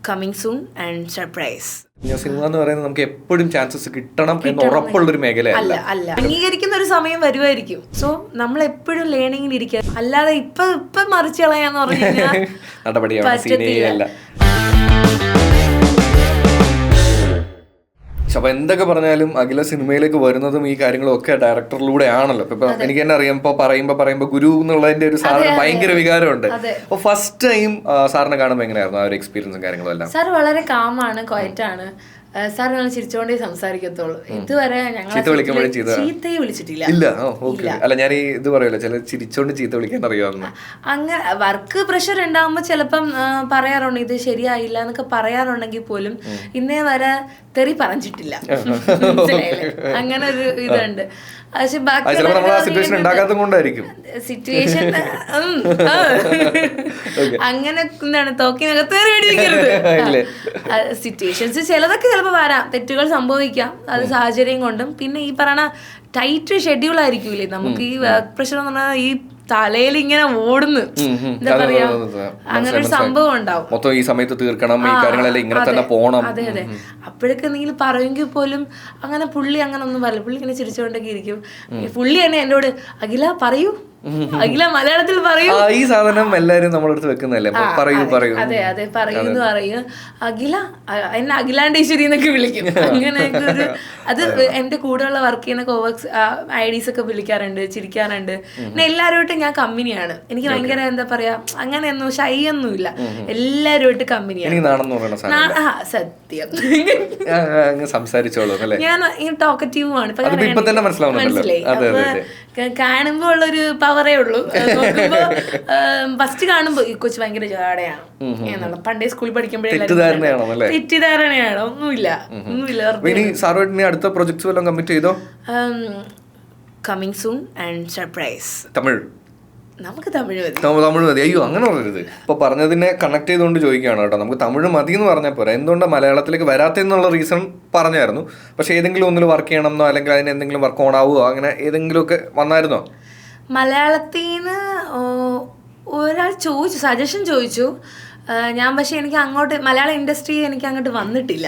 Coming soon and surprise. Cinema എന്ന് പറയുന്നത് നമുക്ക് എപ്പോഴും ചാൻസസ് കിട്ടണം എന്ന് ഉറപ്പുള്ളൊരു മേഖലയല്ല. അല്ല, അംഗീകരിക്കുന്ന ഒരു സമയം വരുമായിരിക്കും. സോ നമ്മൾ എപ്പോഴും ലേണിംഗിൽ ഇരിക്കുക, അല്ലാതെ ഇപ്പൊ മറിച്ച് കളയാന്ന് പറഞ്ഞു കഴിഞ്ഞാൽ പറ്റത്തില്ല. അപ്പൊ എന്തൊക്കെ പറഞ്ഞാലും അഖില സിനിമയിലേക്ക് വരുന്നതും ഈ കാര്യങ്ങളും ഒക്കെ ഡയറക്ടറിലൂടെ ആണല്ലോ. ഇപ്പൊ എനിക്ക് തന്നെ അറിയാം, ഇപ്പൊ പറയുമ്പോ ഗുരു എന്നുള്ളതിന്റെ ഒരു സാധനം ഭയങ്കര വികാരമുണ്ട്. അപ്പൊ ഫസ്റ്റ് ടൈം സാറിനെ കാണുമ്പോൾ എങ്ങനെയായിരുന്നു ആ ഒരു എക്സ്പീരിയൻസും കാര്യങ്ങളും എല്ലാം? സാർ വളരെ കാമാണ്, ക്വയറ്റാണ്. സാർ ഞങ്ങൾ ചിരിച്ചോണ്ടേ സംസാരിക്കത്തുള്ളൂ. ഇതുവരെ ഞങ്ങൾ ചീത്തയെ വിളിച്ചിട്ടില്ല. അല്ല, ഞാൻ ഇത് പറയല്ലോ, ചില ചിരിച്ചോണ്ട് ചീത്ത വിളിക്കാൻ അറിയാവുന്ന അങ്ങനെ വർക്ക് പ്രഷർ ഉണ്ടാകുമ്പോ ചിലപ്പം പറയാറുണ്ട് ഇത് ശരിയായില്ല എന്നൊക്കെ പറയാറുണ്ടെങ്കിൽ പോലും ഇന്നേ വരെ തെറി പറഞ്ഞിട്ടില്ല. അങ്ങനെ ഒരു ഇതുണ്ട്. പക്ഷെ ബാക്കി സിറ്റുവേഷൻ അങ്ങനെ എന്താണ് തോക്കിനകത്ത് സിറ്റുവേഷൻസ് ചിലതൊക്കെ ചിലപ്പോൾ വരാം, തെറ്റുകൾ സംഭവിക്കാം, അത് സാഹചര്യം കൊണ്ടും. പിന്നെ ഈ പറയുന്ന ടൈറ്റ് ഷെഡ്യൂൾ ആയിരിക്കൂലേ നമുക്ക്. ഈ വർക്ക് പ്രഷർ എന്ന് പറഞ്ഞാൽ ഈ തലയിൽ ഇങ്ങനെ ഓടുന്നു, എന്താ പറയാ, അങ്ങനെ ഒരു സംഭവം ഉണ്ടാവും. മൊത്തം ഈ സമയത്ത് തീർക്കണം, ഈ കാര്യങ്ങളെല്ലാം ഇങ്ങനെ തന്നെ പോണം. അതെ. അപ്പോഴൊക്കെ എന്തെങ്കിലും പറയുമെങ്കിൽ പോലും അങ്ങനെ പുള്ളി അങ്ങനെ ഒന്നും പറയില്ല. പുള്ളി ഇങ്ങനെ ചിരിച്ചുകൊണ്ടൊക്കെ ഇരിക്കും. പുള്ളി തന്നെ എന്നോട് അഖില പറയൂ, അഖില മലയാളത്തിൽ പറയൂ. ഈ സാധനം എല്ലാരും നമ്മളടുത്ത് വെക്കുന്നല്ലേ, പറയൂ. അതെ പറയൂന്ന് പറയും. അഖില എന്നെ അഖിലാണ്ടേശ്വരി എന്നൊക്കെ വിളിക്കും. അങ്ങനെയൊക്കെ ഒരു അത് എന്റെ കൂടെയുള്ള വർക്ക് ചെയ്യുന്ന കോവർക്സ് ഐഡീസ് ഒക്കെ വിളിക്കാറുണ്ട്, ചിരിക്കാറുണ്ട്. പിന്നെ എല്ലാവരുമായിട്ടും ഞാൻ കമ്പനിയാണ്. എനിക്ക് ഭയങ്കര എന്താ പറയാ, അങ്ങനെയൊന്നും ഷൈ ഒന്നുമില്ല, എല്ലാവരുമായിട്ട് കമ്പനിയാണ്. സത്യം സംസാരിച്ചോളൂ. ഞാൻ ടോക്കറ്റീവുമാണ്. മനസ്സിലായി. കാണുമ്പോ ഉള്ളൊരു പവറേ ഉള്ളൂ. ഫസ്റ്റ് കാണുമ്പോ ഈ കൊച്ചു ഭയങ്കര ജാടയാണ് എന്നുള്ള പണ്ടേ സ്കൂളിൽ പഠിക്കുമ്പോഴേ തെറ്റിദ്ധാരണയാണ്. ഒന്നുമില്ല. അടുത്ത പ്രൊജക്ട്സ് വല്ലതും കമ്മിറ്റ് ചെയ്തോ? Coming soon and surprise. Tamil നമുക്ക് തമിഴ് മതി. അയ്യോ, അങ്ങനെ പറയരുത്. ഇപ്പൊ പറഞ്ഞതിനെ കണക്ട് ചെയ്തുകൊണ്ട് ചോദിക്കുകയാണ് കേട്ടോ. നമുക്ക് തമിഴ് മതി എന്ന് പറഞ്ഞാൽ പോരാ. എന്തുകൊണ്ട് മലയാളത്തിലേക്ക് വരാത്തെന്നുള്ള റീസൺ പറഞ്ഞായിരുന്നു. പക്ഷെ ഏതെങ്കിലും ഒന്നിൽ വർക്ക് ചെയ്യണമെന്നോ അല്ലെങ്കിൽ അതിന് എന്തെങ്കിലും വർക്ക് ഓൺ ആവുമോ അങ്ങനെ ഏതെങ്കിലും ഒക്കെ വന്നായിരുന്നോ? മലയാളത്തിൽ നിന്ന് ഒരാൾ ചോദിച്ചു, സജഷൻ ചോദിച്ചു. ഞാൻ പക്ഷെ എനിക്ക് അങ്ങോട്ട് മലയാള ഇൻഡസ്ട്രി എനിക്ക് അങ്ങോട്ട് വന്നിട്ടില്ല.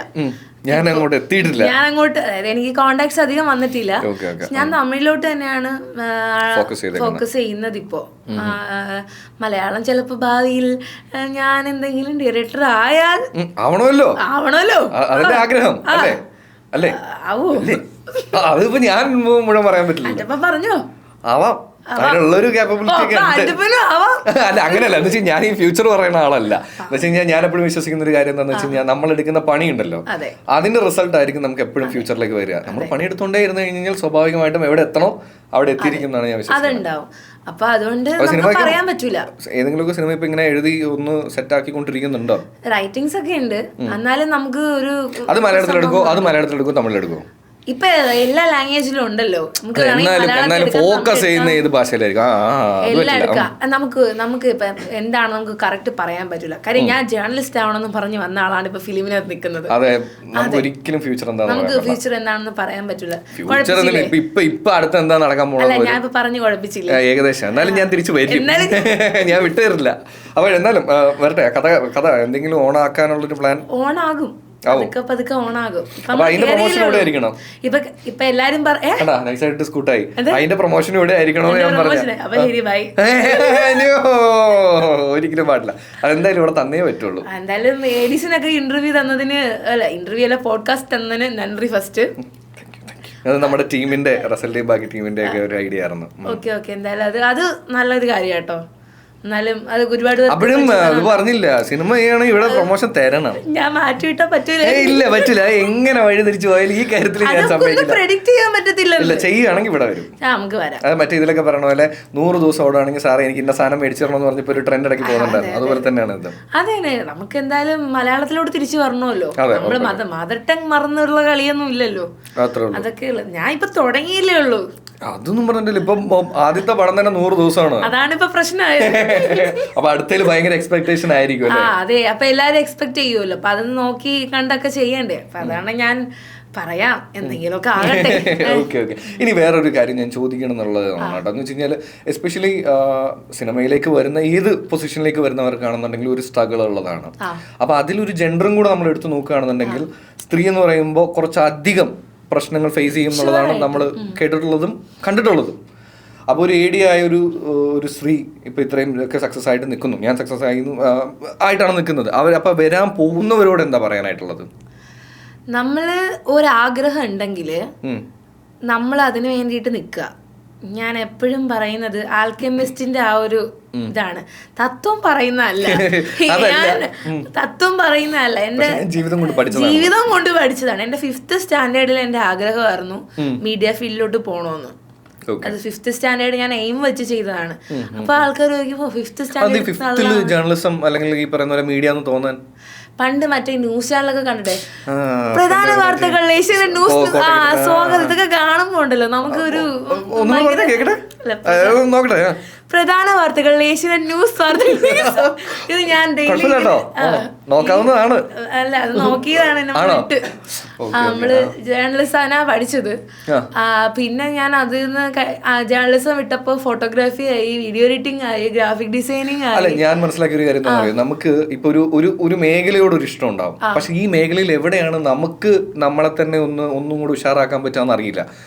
ഞാൻ അങ്ങോട്ട് എത്തിയിട്ടില്ല. അതായത് എനിക്ക് കോണ്ടാക്ട്സ് അധികം വന്നിട്ടില്ല. ഞാൻ തമിഴിലോട്ട് തന്നെയാണ് ഫോക്കസ് ചെയ്യുന്നത് ഇപ്പോ. മലയാളം ചിലപ്പോ ഭാവിയിൽ ഞാൻ എന്തെങ്കിലും ഡയറക്ടർ ആയാൽ ആവണമല്ലോ. ആഗ്രഹം അല്ലേ? അതിപ്പോ ഞാൻ മുഴുവൻ പറയാൻ പറ്റില്ല. പറഞ്ഞോ ആവാം, അതിനുള്ളൊരു ക്യാപ്പബിലിറ്റി ഒക്കെ അല്ല, അങ്ങനെയല്ല. എന്ന് വെച്ചാൽ ഞാൻ ഈ ഫ്യൂച്ചർ പറയുന്ന ആളല്ല. എന്ന് വെച്ച് കഴിഞ്ഞാൽ ഞാൻ എപ്പോഴും വിശ്വസിക്കുന്ന ഒരു കാര്യം എന്താണെന്ന് വെച്ച് കഴിഞ്ഞാൽ നമ്മൾ എടുക്കുന്ന പണിയുണ്ടല്ലോ, അതിന്റെ റിസൾട്ട് ആയിരിക്കും നമുക്ക് എപ്പോഴും ഫ്യൂച്ചറിലേക്ക് വരിക. നമ്മൾ പണിയെടുത്തോണ്ടേ ഇരുന്ന് കഴിഞ്ഞാൽ സ്വാഭാവികമായിട്ടും എവിടെ എത്തണോ അവിടെ എത്തിയിരിക്കുന്നതാണ് ഞാൻ വിശ്വസിക്കുന്നത്. അപ്പൊ അതുകൊണ്ട് പറയാൻ പറ്റൂല. ഏതെങ്കിലും സിനിമ ഇപ്പൊ ഇങ്ങനെ എഴുതി ഒന്ന് സെറ്റ് ആക്കിക്കൊണ്ടിരിക്കുന്നുണ്ടോ? റൈറ്റിംഗ്സ് ഒക്കെ ഉണ്ട്, എന്നാലും നമുക്ക് ഒരു അത് മലയാളത്തിലെടുക്കോ തമിഴിലെടുക്കോ? ഇപ്പൊ എല്ലാ ലാംഗ്വേജിലും ഉണ്ടല്ലോ. ഫോക്കസ് ചെയ്യുന്ന ഏത് ഭാഷയിലായിരിക്കും? എല്ലാം എടുക്കാം. നമുക്ക് ഇപ്പൊ എന്താണ് നമുക്ക് കറക്റ്റ് പറയാൻ പറ്റില്ല. കാര്യം ഞാൻ ജേർണലിസ്റ്റ് ആവണമെന്ന് പറഞ്ഞ് വന്ന ആളാണ് ഇപ്പൊ ഫിലിമിനകത്ത് നിൽക്കുന്നത്. നമുക്ക് ഫ്യൂച്ചർ എന്താണെന്ന് പറയാൻ പറ്റില്ല. ഇപ്പൊ അടുത്ത് എന്താ നടക്കാൻ പോകുന്നത് ഞാൻ ഇപ്പൊ പറഞ്ഞു കുഴപ്പിച്ചില്ല. ഏകദേശം. എന്നാലും ഞാൻ തിരിച്ചു വരും, ഞാൻ വിട്ടുതരില്ല. അപ്പൊ എന്നാലും വരട്ടെ. കഥ എന്തെങ്കിലും ഓണാക്കാനുള്ളൊരു പ്ലാൻ? ഓണാകും, പതുക്കെ ഓണാകും. ഇപ്പൊ എല്ലാരും അതിന്റെ പ്രൊമോഷൻ ഇവിടെ ആയിരിക്കണോ? ഒരിക്കലും പാടില്ല. അതെന്തായാലും ഇവിടെ തന്നേ പറ്റുള്ളൂ. എന്തായാലും എഡിസനൊക്കെ ഇന്റർവ്യൂ തന്നതിന് ഇന്റർവ്യൂ പോഡ്കാസ്റ്റ് തന്നതിന് നന്ദി ഫസ്റ്റ്. അത് നമ്മുടെ ടീമിന്റെ റിസൾട്ട്, ബാക്കി ടീമിന്റെ ഒക്കെ ഒരു ഐഡിയ ആയിരുന്നു. ഓക്കെ എന്തായാലും അത് നല്ലൊരു കാര്യം കേട്ടോ. എന്നാലും അത് ഒരുപാട് പറഞ്ഞില്ല, സിനിമ ചെയ്യണം, ഇവിടെ പ്രൊമോഷൻ തരണം. ഞാൻ മാറ്റിവിട്ടാ പറ്റൂല. ഇല്ല, പറ്റില്ല. എങ്ങനെ വഴി തിരിച്ചു പോയാലും ഈ കാര്യത്തിൽ ഞാൻ പ്രെഡിക്റ്റ് ചെയ്യാൻ പറ്റത്തില്ല. ചെയ്യുകയാണെങ്കിൽ ഇവിടെ വരും. നമുക്ക് വരാം. അത് മറ്റേ ഇതിലൊക്കെ പറഞ്ഞ പോലെ 100 ദിവസം ഓടാണെങ്കിൽ സാറേ എനിക്ക് ഇന്ന സാധനം മേടിച്ചു തരണം എന്ന് പറഞ്ഞപ്പോ ഒരു ട്രെൻഡ് ഇടയ്ക്ക് പോകുന്നുണ്ടായിരുന്നു. അതുപോലെ തന്നെയാണ് ഇത്. അതെ, നമുക്ക് എന്തായാലും മലയാളത്തിലോട്ട് തിരിച്ചു വരണമല്ലോ. നമ്മള് മദർ ടങ് മറന്നുള്ള കളിയൊന്നും ഇല്ലല്ലോ. അതൊക്കെ ഞാൻ ഇപ്പൊ തുടങ്ങിയില്ലേ ഉള്ളൂ. അതൊന്നും പറഞ്ഞിട്ടില്ല. ഇപ്പം ആദ്യത്തെ പടം തന്നെ 100 ദിവസമാണ്. അതാണ് ഇപ്പൊ പ്രശ്നമായത്. അപ്പൊ അടുത്തതിൽ ഭയങ്കര എക്സ്പെക്ടേഷൻ ആയിരിക്കും. അതെ, അപ്പൊ എല്ലാരും എക്സ്പെക്ട് ചെയ്യുമല്ലോ. അപ്പൊ അത് നോക്കി കണ്ടൊക്കെ ചെയ്യണ്ടേ. അപ്പൊ അതാണ് ഞാൻ പറയാം, എന്തെങ്കിലുമൊക്കെ ആകട്ടെ. Okay okay. ഇനി വേറൊരു കാര്യം ഞാൻ ചോദിക്കണം എന്നുള്ളതാണ് കേട്ടോ. എന്ന് വെച്ച് കഴിഞ്ഞാൽ എസ്പെഷ്യലി സിനിമയിലേക്ക് വരുന്ന ഏത് പൊസിഷനിലേക്ക് വരുന്നവർക്കാണെന്നുണ്ടെങ്കിൽ ഒരു സ്ട്രഗിൾ ഉള്ളതാണ്. അപ്പൊ അതിലൊരു ജെൻഡറും കൂടെ നമ്മൾ എടുത്ത് നോക്കുകയാണെന്നുണ്ടെങ്കിൽ സ്ത്രീ എന്ന് പറയുമ്പോൾ കുറച്ചധികം പ്രശ്നങ്ങൾ ഫേസ് ചെയ്യും എന്നുള്ളതാണ് നമ്മൾ കേട്ടിട്ടുള്ളതും കണ്ടിട്ടുള്ളതും. അപ്പോൾ ഒരു ഏഡിയായ ഒരു സ്ത്രീ ഇപ്പൊ ഇത്രയും ഒക്കെ സക്സസ് ആയിട്ട് നിൽക്കുന്നു, ഞാൻ സക്സസ് ആയിട്ടാണ് നിൽക്കുന്നത്. അപ്പൊ വരാൻ പോകുന്നവരോട് എന്താ പറയാനായിട്ടുള്ളത്? നമ്മള് ഒരാഗ്രഹം ഉണ്ടെങ്കിൽ നമ്മൾ അതിനു വേണ്ടിയിട്ട് നിൽക്കുക. ഞാൻ എപ്പോഴും പറയുന്നത് ആൽക്കെമിസ്റ്റിന്റെ ആ ഒരു ഇതാണ്. തത്വം പറയുന്നതല്ല, എന്റെ ജീവിതം കൊണ്ട് പഠിച്ചതാണ്. എന്റെ 5th സ്റ്റാൻഡേർഡിൽ എന്റെ ആഗ്രഹമായിരുന്നു മീഡിയ ഫീൽഡിലോട്ട് പോകണമെന്ന്. അത് 5th സ്റ്റാൻഡേർഡ് ഞാൻ എയിം വെച്ച് ചെയ്തതാണ്. അപ്പൊ ആൾക്കാർ ചോദിക്കുമ്പോ 5th സ്റ്റാൻഡേർഡ് ജേർണലിസം അല്ലെങ്കിൽ ഈ പറയുന്ന പോലെ മീഡിയ എന്ന് തോന്നാൻ പണ്ട് മറ്റേ ന്യൂസ് ചാനലൊക്കെ കണ്ടിട്ടേ, പ്രധാന വാർത്തകൾ, ഏഷ്യാനെറ്റ് ന്യൂസ്, സ്വാഗതം, ഇതൊക്കെ കാണുമ്പോ ഉണ്ടല്ലോ നമുക്ക് ഒരു പ്രധാന വാർത്തകൾ, ഏഷ്യാനെറ്റ് ന്യൂസ് വാർത്തകൾ. ഇത് ഞാൻ ഡെയിലി നോക്കാവുന്നതാണ്. അല്ല, അത് നോക്കിയതാണ്. നമ്മള് ജേർണലിസ്റ്റാണ് പഠിച്ചത്. പിന്നെ ഞാൻ അതിൽ നിന്ന് ജേർണലിസം വിട്ടപ്പോ ഫോട്ടോഗ്രാഫി ആയി, വീഡിയോ എഡിറ്റിംഗ് ആയി, ഗ്രാഫിക് ഡിസൈനിങ് ആയി. അല്ല, ഞാൻ മനസ്സിലാക്കിയ ഒരു കാര്യം എന്താ പറയുക, നമുക്ക് ഇപ്പൊ ഒരു മേഖലയോട് ഒരു ഇഷ്ടം ഉണ്ടാവും. പക്ഷെ ഈ മേഖലയിൽ എവിടെയാണ് നമുക്ക് നമ്മളെ തന്നെ ഒന്നും കൂടി ഉഷാറാക്കാൻ പറ്റാന്ന് അറിയില്ല.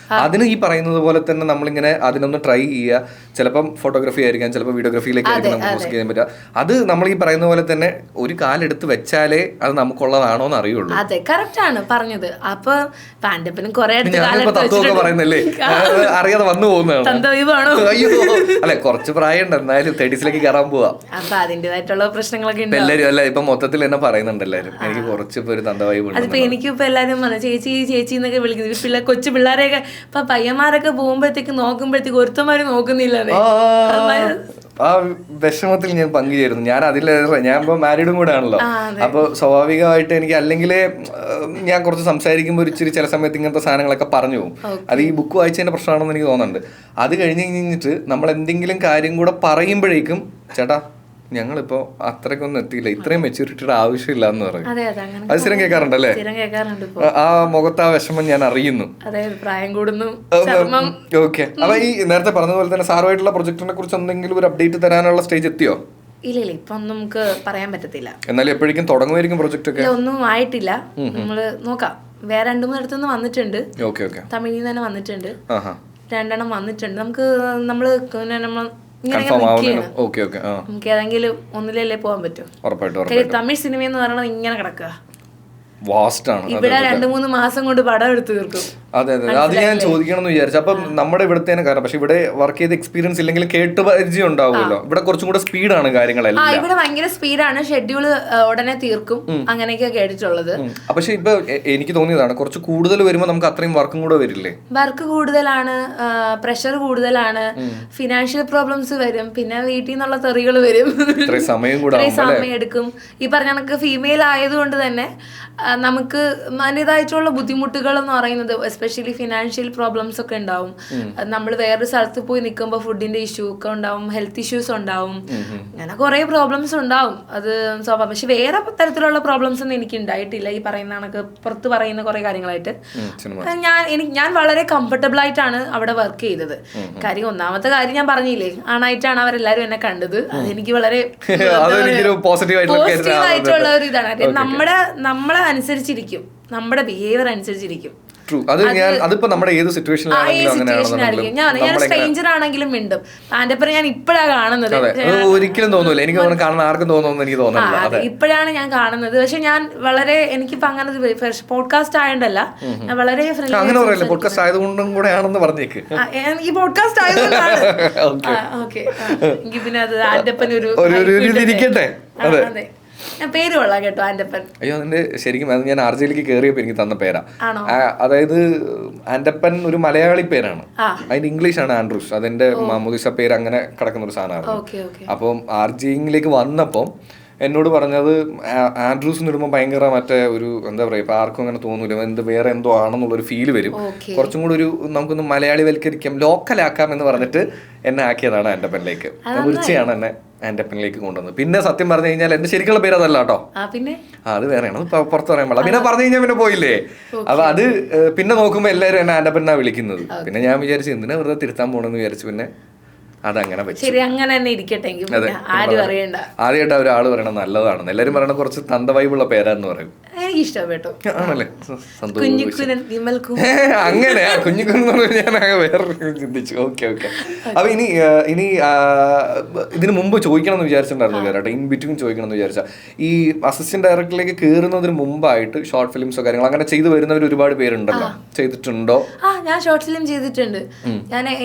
അതിന് ഈ പറയുന്നത് പോലെ തന്നെ നമ്മളിങ്ങനെ അതിനൊന്ന് ട്രൈ ചെയ്യുക. ചിലപ്പം ഫോട്ടോഗ്രാഫി ആയിരിക്കാം, ചിലപ്പോൾ വീഡിയോഗ്രാഫിയിലേക്ക് ആയിരിക്കും നമുക്ക് ഫോക്കസ് ചെയ്യാൻ പറ്റുക. അത് നമ്മൾ ഈ പറയുന്ന പോലെ തന്നെ ഒരു കാലെടുത്ത് വെച്ചാലേ അത് നമുക്കുള്ളതാണോ എന്ന് അറിയുള്ളൂ. അതെ, കറക്റ്റ് ആണ് പറഞ്ഞത്. അപ്പൊ പാൻഡപ്പനും കുറെ പറയുന്നല്ലേ, അറിയാതെ വന്നു പോകുന്നതാണ്. അയ്യോ, അല്ലെ, കുറച്ച് പ്രായമുണ്ട്, എന്നാലും 30s കയറാൻ പോവാ. അപ്പൊ അതിന്റേതായിട്ടുള്ള പ്രശ്നങ്ങളൊക്കെ എല്ലാരും അല്ല ഇപ്പൊ മൊത്തത്തിൽ തന്നെ പറയുന്നുണ്ട് എല്ലാരും. എനിക്ക് കുറച്ച് ഒരു തന്തവായി. അതിപ്പോ എനിക്കിപ്പോ എല്ലാരും ചേച്ചി ചേച്ചി എന്നൊക്കെ വിളിക്കുന്നത്. കൊച്ചു പിള്ളേരെയൊക്കെ ഇപ്പൊ പയ്യന്മാരൊക്കെ പോകുമ്പോഴത്തേക്ക് നോക്കുമ്പോഴത്തേക്ക് ഒരുത്തന്മാര് നോക്കുന്നില്ല. ആ വിഷമത്തിൽ ഞാൻ പങ്കുചേരുന്നു. ഞാൻ ഇപ്പൊ മാരീഡും കൂടെ ആണല്ലോ. അപ്പൊ സ്വാഭാവികമായിട്ട് എനിക്ക് അല്ലെങ്കിൽ ഞാൻ കുറച്ച് സംസാരിക്കുമ്പോൾ ഇച്ചിരി ചില സമയത്ത് ഇങ്ങനത്തെ സാധനങ്ങളൊക്കെ പറഞ്ഞു പോകും. അത് ഈ ബുക്ക് വായിച്ചതിന്റെ പ്രശ്നമാണെന്ന് എനിക്ക് തോന്നുന്നുണ്ട്. അത് കഴിഞ്ഞിട്ട് നമ്മൾ എന്തെങ്കിലും കാര്യം കൂടെ പറയുമ്പോഴേക്കും ചേട്ടാ ഞങ്ങളിപ്പോ അത്രയ്ക്കൊന്നും എത്തിയില്ല, ഇത്രയും മെച്യൂരിറ്റിയുടെ ആവശ്യമില്ല എന്ന് പറയും. അത് സ്ഥിരം കേൾക്കാറുണ്ടല്ലേ? ആ മുഖത്ത് ആ വിഷമം ഞാൻ അറിയുന്നു. ഓക്കെ. അപ്പൊ ഈ നേരത്തെ പറഞ്ഞതുപോലെ തന്നെ സാറുമായിട്ടുള്ള പ്രൊജക്ടിനെ കുറിച്ച് എന്തെങ്കിലും ഒരു അപ്ഡേറ്റ് തരാനുള്ള സ്റ്റേജ് എത്തിയോ? ഇല്ല, ഇപ്പൊ നമുക്ക് പറയാൻ പറ്റത്തില്ല. എന്നാലും എപ്പോഴേക്കും തുടങ്ങുമായിരിക്കും പ്രൊജക്ട് ഒക്കെ? ഒന്നും ആയിട്ടില്ല, നമ്മള് നോക്കാം. വേറെ 2-3 ഇടത്തുനിന്ന് വന്നിട്ടുണ്ട്. തമിഴിൽ നിന്ന് തന്നെ വന്നിട്ടുണ്ട്, 2 വന്നിട്ടുണ്ട്. നമുക്ക് നമ്മള് നമുക്ക് ഏതെങ്കിലും ഒന്നിലല്ലേ പോകാൻ പറ്റും. തമിഴ് സിനിമ എന്ന് പറയുന്നത് ഇങ്ങനെ കിടക്കുക, ഇവിടെ 2-3 മാസം കൊണ്ട് പടം എടുത്തു തീർക്കും. അതെ അതെ, അത് ഞാൻ ചോദിക്കണം എന്ന് വിചാരിച്ചു. അപ്പം നമ്മുടെ ഇവിടുത്തെ കാരണം, പക്ഷെ ഇവിടെ വർക്ക് ചെയ്ത എക്സ്പീരിയൻസ് ഇല്ലെങ്കിൽ കേട്ട് പരിചയം ഉണ്ടാവുമല്ലോ. ഇവിടെ കുറച്ചും കൂടെ സ്പീഡാണ് കാര്യങ്ങളെല്ലാം. ഇവിടെ ഭയങ്കര സ്പീഡാണ്, ഷെഡ്യൂള് ഉടനെ തീർക്കും, അങ്ങനെയൊക്കെ കേട്ടിട്ടുള്ളത്. പക്ഷെ ഇപ്പൊ എനിക്ക് തോന്നിയതാണ് കുറച്ച് കൂടുതൽ വരുമ്പോൾ നമുക്ക് അത്രയും വർക്കും കൂടെ വരില്ലേ? വർക്ക് കൂടുതലാണ്, പ്രഷർ കൂടുതലാണ്, ഫിനാൻഷ്യൽ പ്രോബ്ലംസ് വരും, പിന്നെ വീട്ടിൽ നിന്നുള്ള തെറികൾ വരും, സമയം എടുക്കും. ഈ പറഞ്ഞ കണക്ക് ഫീമെയിൽ ആയതുകൊണ്ട് തന്നെ നമുക്ക് അതിൻ്റെതായിട്ടുള്ള ബുദ്ധിമുട്ടുകൾ എന്ന് പറയുന്നത് എസ്പെഷ്യലി ഫിനാൻഷ്യൽ പ്രോബ്ലംസ് ഒക്കെ ഉണ്ടാവും. നമ്മൾ വേറൊരു സ്ഥലത്ത് പോയി നിൽക്കുമ്പോൾ ഫുഡിന്റെ ഇഷ്യൂ ഒക്കെ ഉണ്ടാവും, ഹെൽത്ത് ഇഷ്യൂസ് ഉണ്ടാവും, അങ്ങനെ കുറെ പ്രോബ്ലംസ് ഉണ്ടാവും. അത് സ്വാഭാവികം. പക്ഷെ വേറെ തരത്തിലുള്ള പ്രോബ്ലംസ് ഒന്നും എനിക്ക് ഉണ്ടായിട്ടില്ല. ഈ പറയുന്ന കണക്ക് പുറത്ത് പറയുന്ന കുറെ കാര്യങ്ങളായിട്ട് ഞാൻ വളരെ കംഫർട്ടബിൾ ആയിട്ടാണ് അവിടെ വർക്ക് ചെയ്തത്. കാര്യം ഒന്നാമത്തെ കാര്യം ഞാൻ പറഞ്ഞില്ലേ, ആണായിട്ടാണ് അവരെല്ലാരും എന്നെ കണ്ടത്. അതെനിക്ക് വളരെ പോസിറ്റീവ് ആയിട്ടുള്ള ഒരു ഇതാണ്. നമ്മളെ അനുസരിച്ചിരിക്കും, നമ്മുടെ ബിഹേവിയർ അനുസരിച്ചിരിക്കും. അതിപ്പോ നമ്മുടെ ഏത് സിറ്റുവേഷനായിരിക്കും. ഞാൻ സ്ട്രേഞ്ചർ ആണെങ്കിലും മിണ്ടും. പാൻഡപ്പനെ ഞാൻ ഇപ്പഴാ കാണുന്നത്. ഒരിക്കലും തോന്നൂല, എനിക്ക് കാണാൻ ആർക്കും തോന്നുന്നു എനിക്ക് തോന്നുന്നില്ല. ഇപ്പോഴാണ് ഞാൻ കാണുന്നത്. പക്ഷെ ഞാൻ വളരെ എനിക്കിപ്പോ അങ്ങനെ പോഡ്കാസ്റ്റ് ആയതുകൊണ്ടല്ല, ഞാൻ വളരെ അങ്ങനെ പറയല്ലേ, പോഡ്കാസ്റ്റ് ആയതുകൊണ്ടും കൂടെ ആണെന്ന് പറഞ്ഞേക്ക്. ഈ പോഡ്കാസ്റ്റ് ആയതുകൊണ്ടാണ്. ഓക്കെ, എനിക്ക് പിന്നെ അത് പാൻഡപ്പൻ ഒരു ഇരിക്കട്ടെ. അതെ, പേര് കൊള്ളാം കേട്ടോ, ആൻഡപ്പൻ. അയ്യോ, അതിന്റെ ശരിക്കും അത് ഞാൻ ആർജയിലേക്ക് കയറിയപ്പോ എനിക്ക് തന്ന പേരാ. അതായത് ആൻഡപ്പൻ ഒരു മലയാളി പേരാണ്, അതിന്റെ ഇംഗ്ലീഷ് ആണ് ആൻഡ്രൂസ്. അതിന്റെ മാമോദിസ പേര് അങ്ങനെ കിടക്കുന്ന ഒരു സാധനമാണ്. അപ്പം ആർജിയിലേക്ക് വന്നപ്പം എന്നോട് പറഞ്ഞത് ആൻഡ്രൂസിന് ഇടുമ്പോൾ ഭയങ്കര മറ്റേ ഒരു എന്താ പറയുക, ഇപ്പൊ ആർക്കും അങ്ങനെ തോന്നൂല, എന്ത് വേറെ എന്തോ ആണെന്നുള്ളൊരു ഫീൽ വരും, കുറച്ചും കൂടി ഒരു നമുക്കൊന്ന് മലയാളി വൽക്കരിക്കാം, ലോക്കലാക്കാം എന്ന് പറഞ്ഞിട്ട് എന്നെ ആക്കിയതാണ് ആൻഡപ്പനിലേക്ക്. തീർച്ചയാണ് എന്നെ ആൻഡപ്പനിലേക്ക് കൊണ്ടുവന്നത്. പിന്നെ സത്യം പറഞ്ഞു കഴിഞ്ഞാൽ എന്റെ ശരിക്കുള്ള പേര് അതല്ല കേട്ടോ, അത് വേറെയാണ്, പുറത്ത് പറയാൻ പാടില്ല. പിന്നെ പറഞ്ഞു കഴിഞ്ഞാൽ പിന്നെ പോയില്ലേ. അപ്പൊ അത് പിന്നെ നോക്കുമ്പോ എല്ലാവരും എന്നെ ആൻഡപ്പനാ വിളിക്കുന്നത്. പിന്നെ ഞാൻ വിചാരിച്ചു എന്തിനാ വെറുതെ തിരുത്താൻ പോണെന്ന് വിചാരിച്ചു. പിന്നെ അതങ്ങനെ ആദ്യമായിട്ട് ഒരാള് പറയണത് നല്ലതാണെന്ന്, എല്ലാരും പറയണ കുറച്ച് തന്ത വൈബുള്ള പേരാന്ന് പറയും. ആണല്ലേ, അങ്ങനെ കുഞ്ഞിക്കുന്ന് ഞാൻ വേറെ ചിന്തിച്ചു. Okay okay. അപ്പൊ ഇനി ഇതിന് മുമ്പ് ചോദിക്കണം എന്ന് വിചാരിച്ചിട്ടുണ്ടായിരുന്നു കേട്ടോ, ഇൻ ബിറ്റ്വീൻ ചോദിക്കണം എന്ന് വിചാരിച്ച, ഈ അസിസ്റ്റന്റ് ഡയറക്ടറിലേക്ക് കയറുന്നതിന് മുമ്പായിട്ട് ഷോർട്ട് ഫിലിംസോ കാര്യങ്ങൾ അങ്ങനെ ചെയ്തു വരുന്നവർ ഒരുപാട് പേരുണ്ടല്ലോ, ചെയ്തിട്ടുണ്ടോ? ഞാൻ ഷോർട്ട് ഫിലിം ചെയ്തിട്ടുണ്ട്.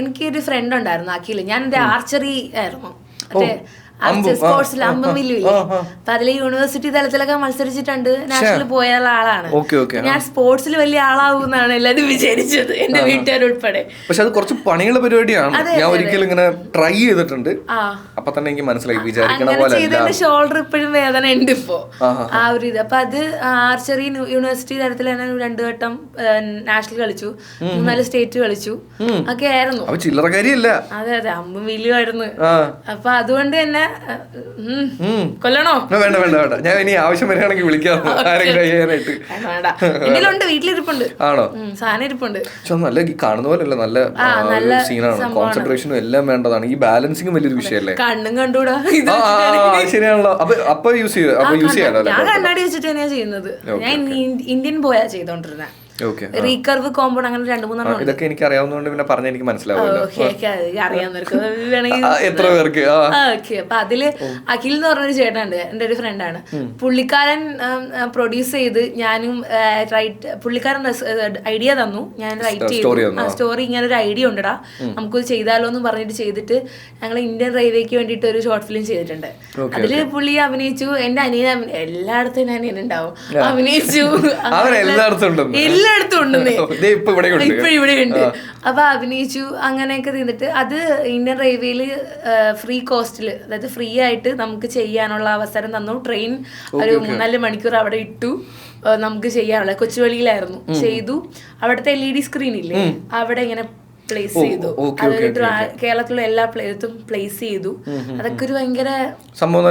എനിക്ക് ഒരു ഫ്രണ്ട് ഉണ്ടായിരുന്നു അഖിൽ, ഞാൻ ആർച്ചറി ആയിരുന്നു, സ്പോർട്സിൽ അമ്പമില്ലേ, അപ്പൊ അതില് യൂണിവേഴ്സിറ്റി തലത്തിലൊക്കെ മത്സരിച്ചിട്ടുണ്ട്, നാഷണൽ പോയ ആളാണ് ഞാൻ. സ്പോർട്സിൽ വലിയ ആളാവുന്നാണ് എല്ലാരും വിചാരിച്ചത്, എന്റെ വീട്ടുകാരുൾപ്പെടെ. പക്ഷെ അത് കുറച്ച് പണിയുള്ള പരിപാടിയാണ്. ഞാൻ ഒരിക്കലും ഇങ്ങനെ ട്രൈ ചെയ്തിട്ടുണ്ട്, അപ്പൊ തന്നെ എനിക്ക് മനസ്സിലായി വിചാരിക്കണ പോലെ ഷോൾഡർ ഇപ്പോഴും വേദന ഉണ്ട് ഇപ്പോ, ആ ഒരു ഇത്. അപ്പൊ അത് ആർച്ചറി യൂണിവേഴ്സിറ്റി തലത്തിൽ തന്നെ 2 വട്ടം നാഷണൽ കളിച്ചു, 3-4 സ്റ്റേറ്റ് കളിച്ചു ഒക്കെ ആയിരുന്നു. ചില്ലറക്കാരിയല്ല. അതെ അതെ, അമ്പും വലിയമായിരുന്നു. അപ്പൊ അതുകൊണ്ട് തന്നെ കൊല്ലണോ? വേണ്ട വേണ്ട വേണ്ട, ഞാൻ ഇനി ആവശ്യം വരികയാണെങ്കിൽ വിളിക്കാം. വീട്ടിലുണ്ട്, വീട്ടിലിരിപ്പുണ്ട്. ആണോ? സാധനം ഇരിപ്പുണ്ട്. പക്ഷെ നല്ല കാണുന്ന പോലെയല്ല, നല്ല സീനാണ്, കോൺസെൻട്രേഷനും എല്ലാം വേണ്ടതാണ്. ഈ ബാലൻസിങ് വലിയൊരു വിഷയല്ലേ? കണ്ണും കണ്ടൂടാ. ശരിയാണല്ലോ. അപ്പൊ യൂസ് ചെയ്യാലോ. ഞാൻ കണ്ണാടി വെച്ചിട്ട് തന്നെയാ ചെയ്യുന്നത്. ഞാൻ ഇന്ത്യൻ പോയാ ചെയ്തോണ്ടിരുന്നത്. റീകർവ് കോമ്പൗണ്ട് അങ്ങനെ 2-3 ഇതൊക്കെ എനിക്ക് അറിയാവുന്നതുകൊണ്ട് പിന്നെ പറഞ്ഞ എനിക്ക് മനസ്സിലാവുമല്ലോ. എത്ര പേർക്ക്. അപ്പൊ അതില് അഖിൽ എന്ന് പറഞ്ഞൊരു ചേട്ടനുണ്ട്, എന്റെ ഒരു ഫ്രണ്ടാണ്. പുള്ളിക്കാരൻ പ്രൊഡ്യൂസ് ചെയ്ത്, ഞാനും പുള്ളിക്കാരൻ ഐഡിയ തന്നു, ഞാൻ റൈറ്റ് ചെയ്തു. സ്റ്റോറി ഇങ്ങനെ ഒരു ഐഡിയ ഉണ്ടടാ, നമുക്കത് ചെയ്താലോ എന്ന് പറഞ്ഞിട്ട് ചെയ്തിട്ട് ഞങ്ങൾ ഇന്ത്യൻ റെയിൽവേക്ക് വേണ്ടിയിട്ട് ഒരു ഷോർട്ട് ഫിലിം ചെയ്തിട്ടുണ്ട്. അതില് പുള്ളി അഭിനയിച്ചു, എന്റെ അനിയൻ, എല്ലായിടത്തും അനിയൻ ഉണ്ടാവും, അഭിനയിച്ചു, എല്ലായിടത്തും ഉണ്ടെന്നേ, ഇവിടെ ഉണ്ട്. അപ്പൊ അഭിനയിച്ചു, അങ്ങനെയൊക്കെ ചെയ്തിട്ട് അത് ഇന്ത്യൻ റെയിൽവേയില് ഫ്രീ കോസ്റ്റില്, അതായത് ഫ്രീ ആയിട്ട് നമുക്ക് ചെയ്യാനുള്ള അവസരം തന്നു. ട്രെയിൻ ഒരു 3-4 മണിക്കൂർ അവിടെ ഇട്ടു, നമുക്ക് ചെയ്യാനുള്ള. കൊച്ചുവേളിയിലായിരുന്നു ചെയ്തു. അവിടുത്തെ LED സ്ക്രീൻ ഇല്ലേ, അവിടെ ഇങ്ങനെ പ്ലേസ് ചെയ്തു. കേരളത്തിലുള്ള എല്ലാ പ്ലേസും പ്ലേസ് ചെയ്തു. അതൊക്കെ ഒരു ഭയങ്കര സംഭവം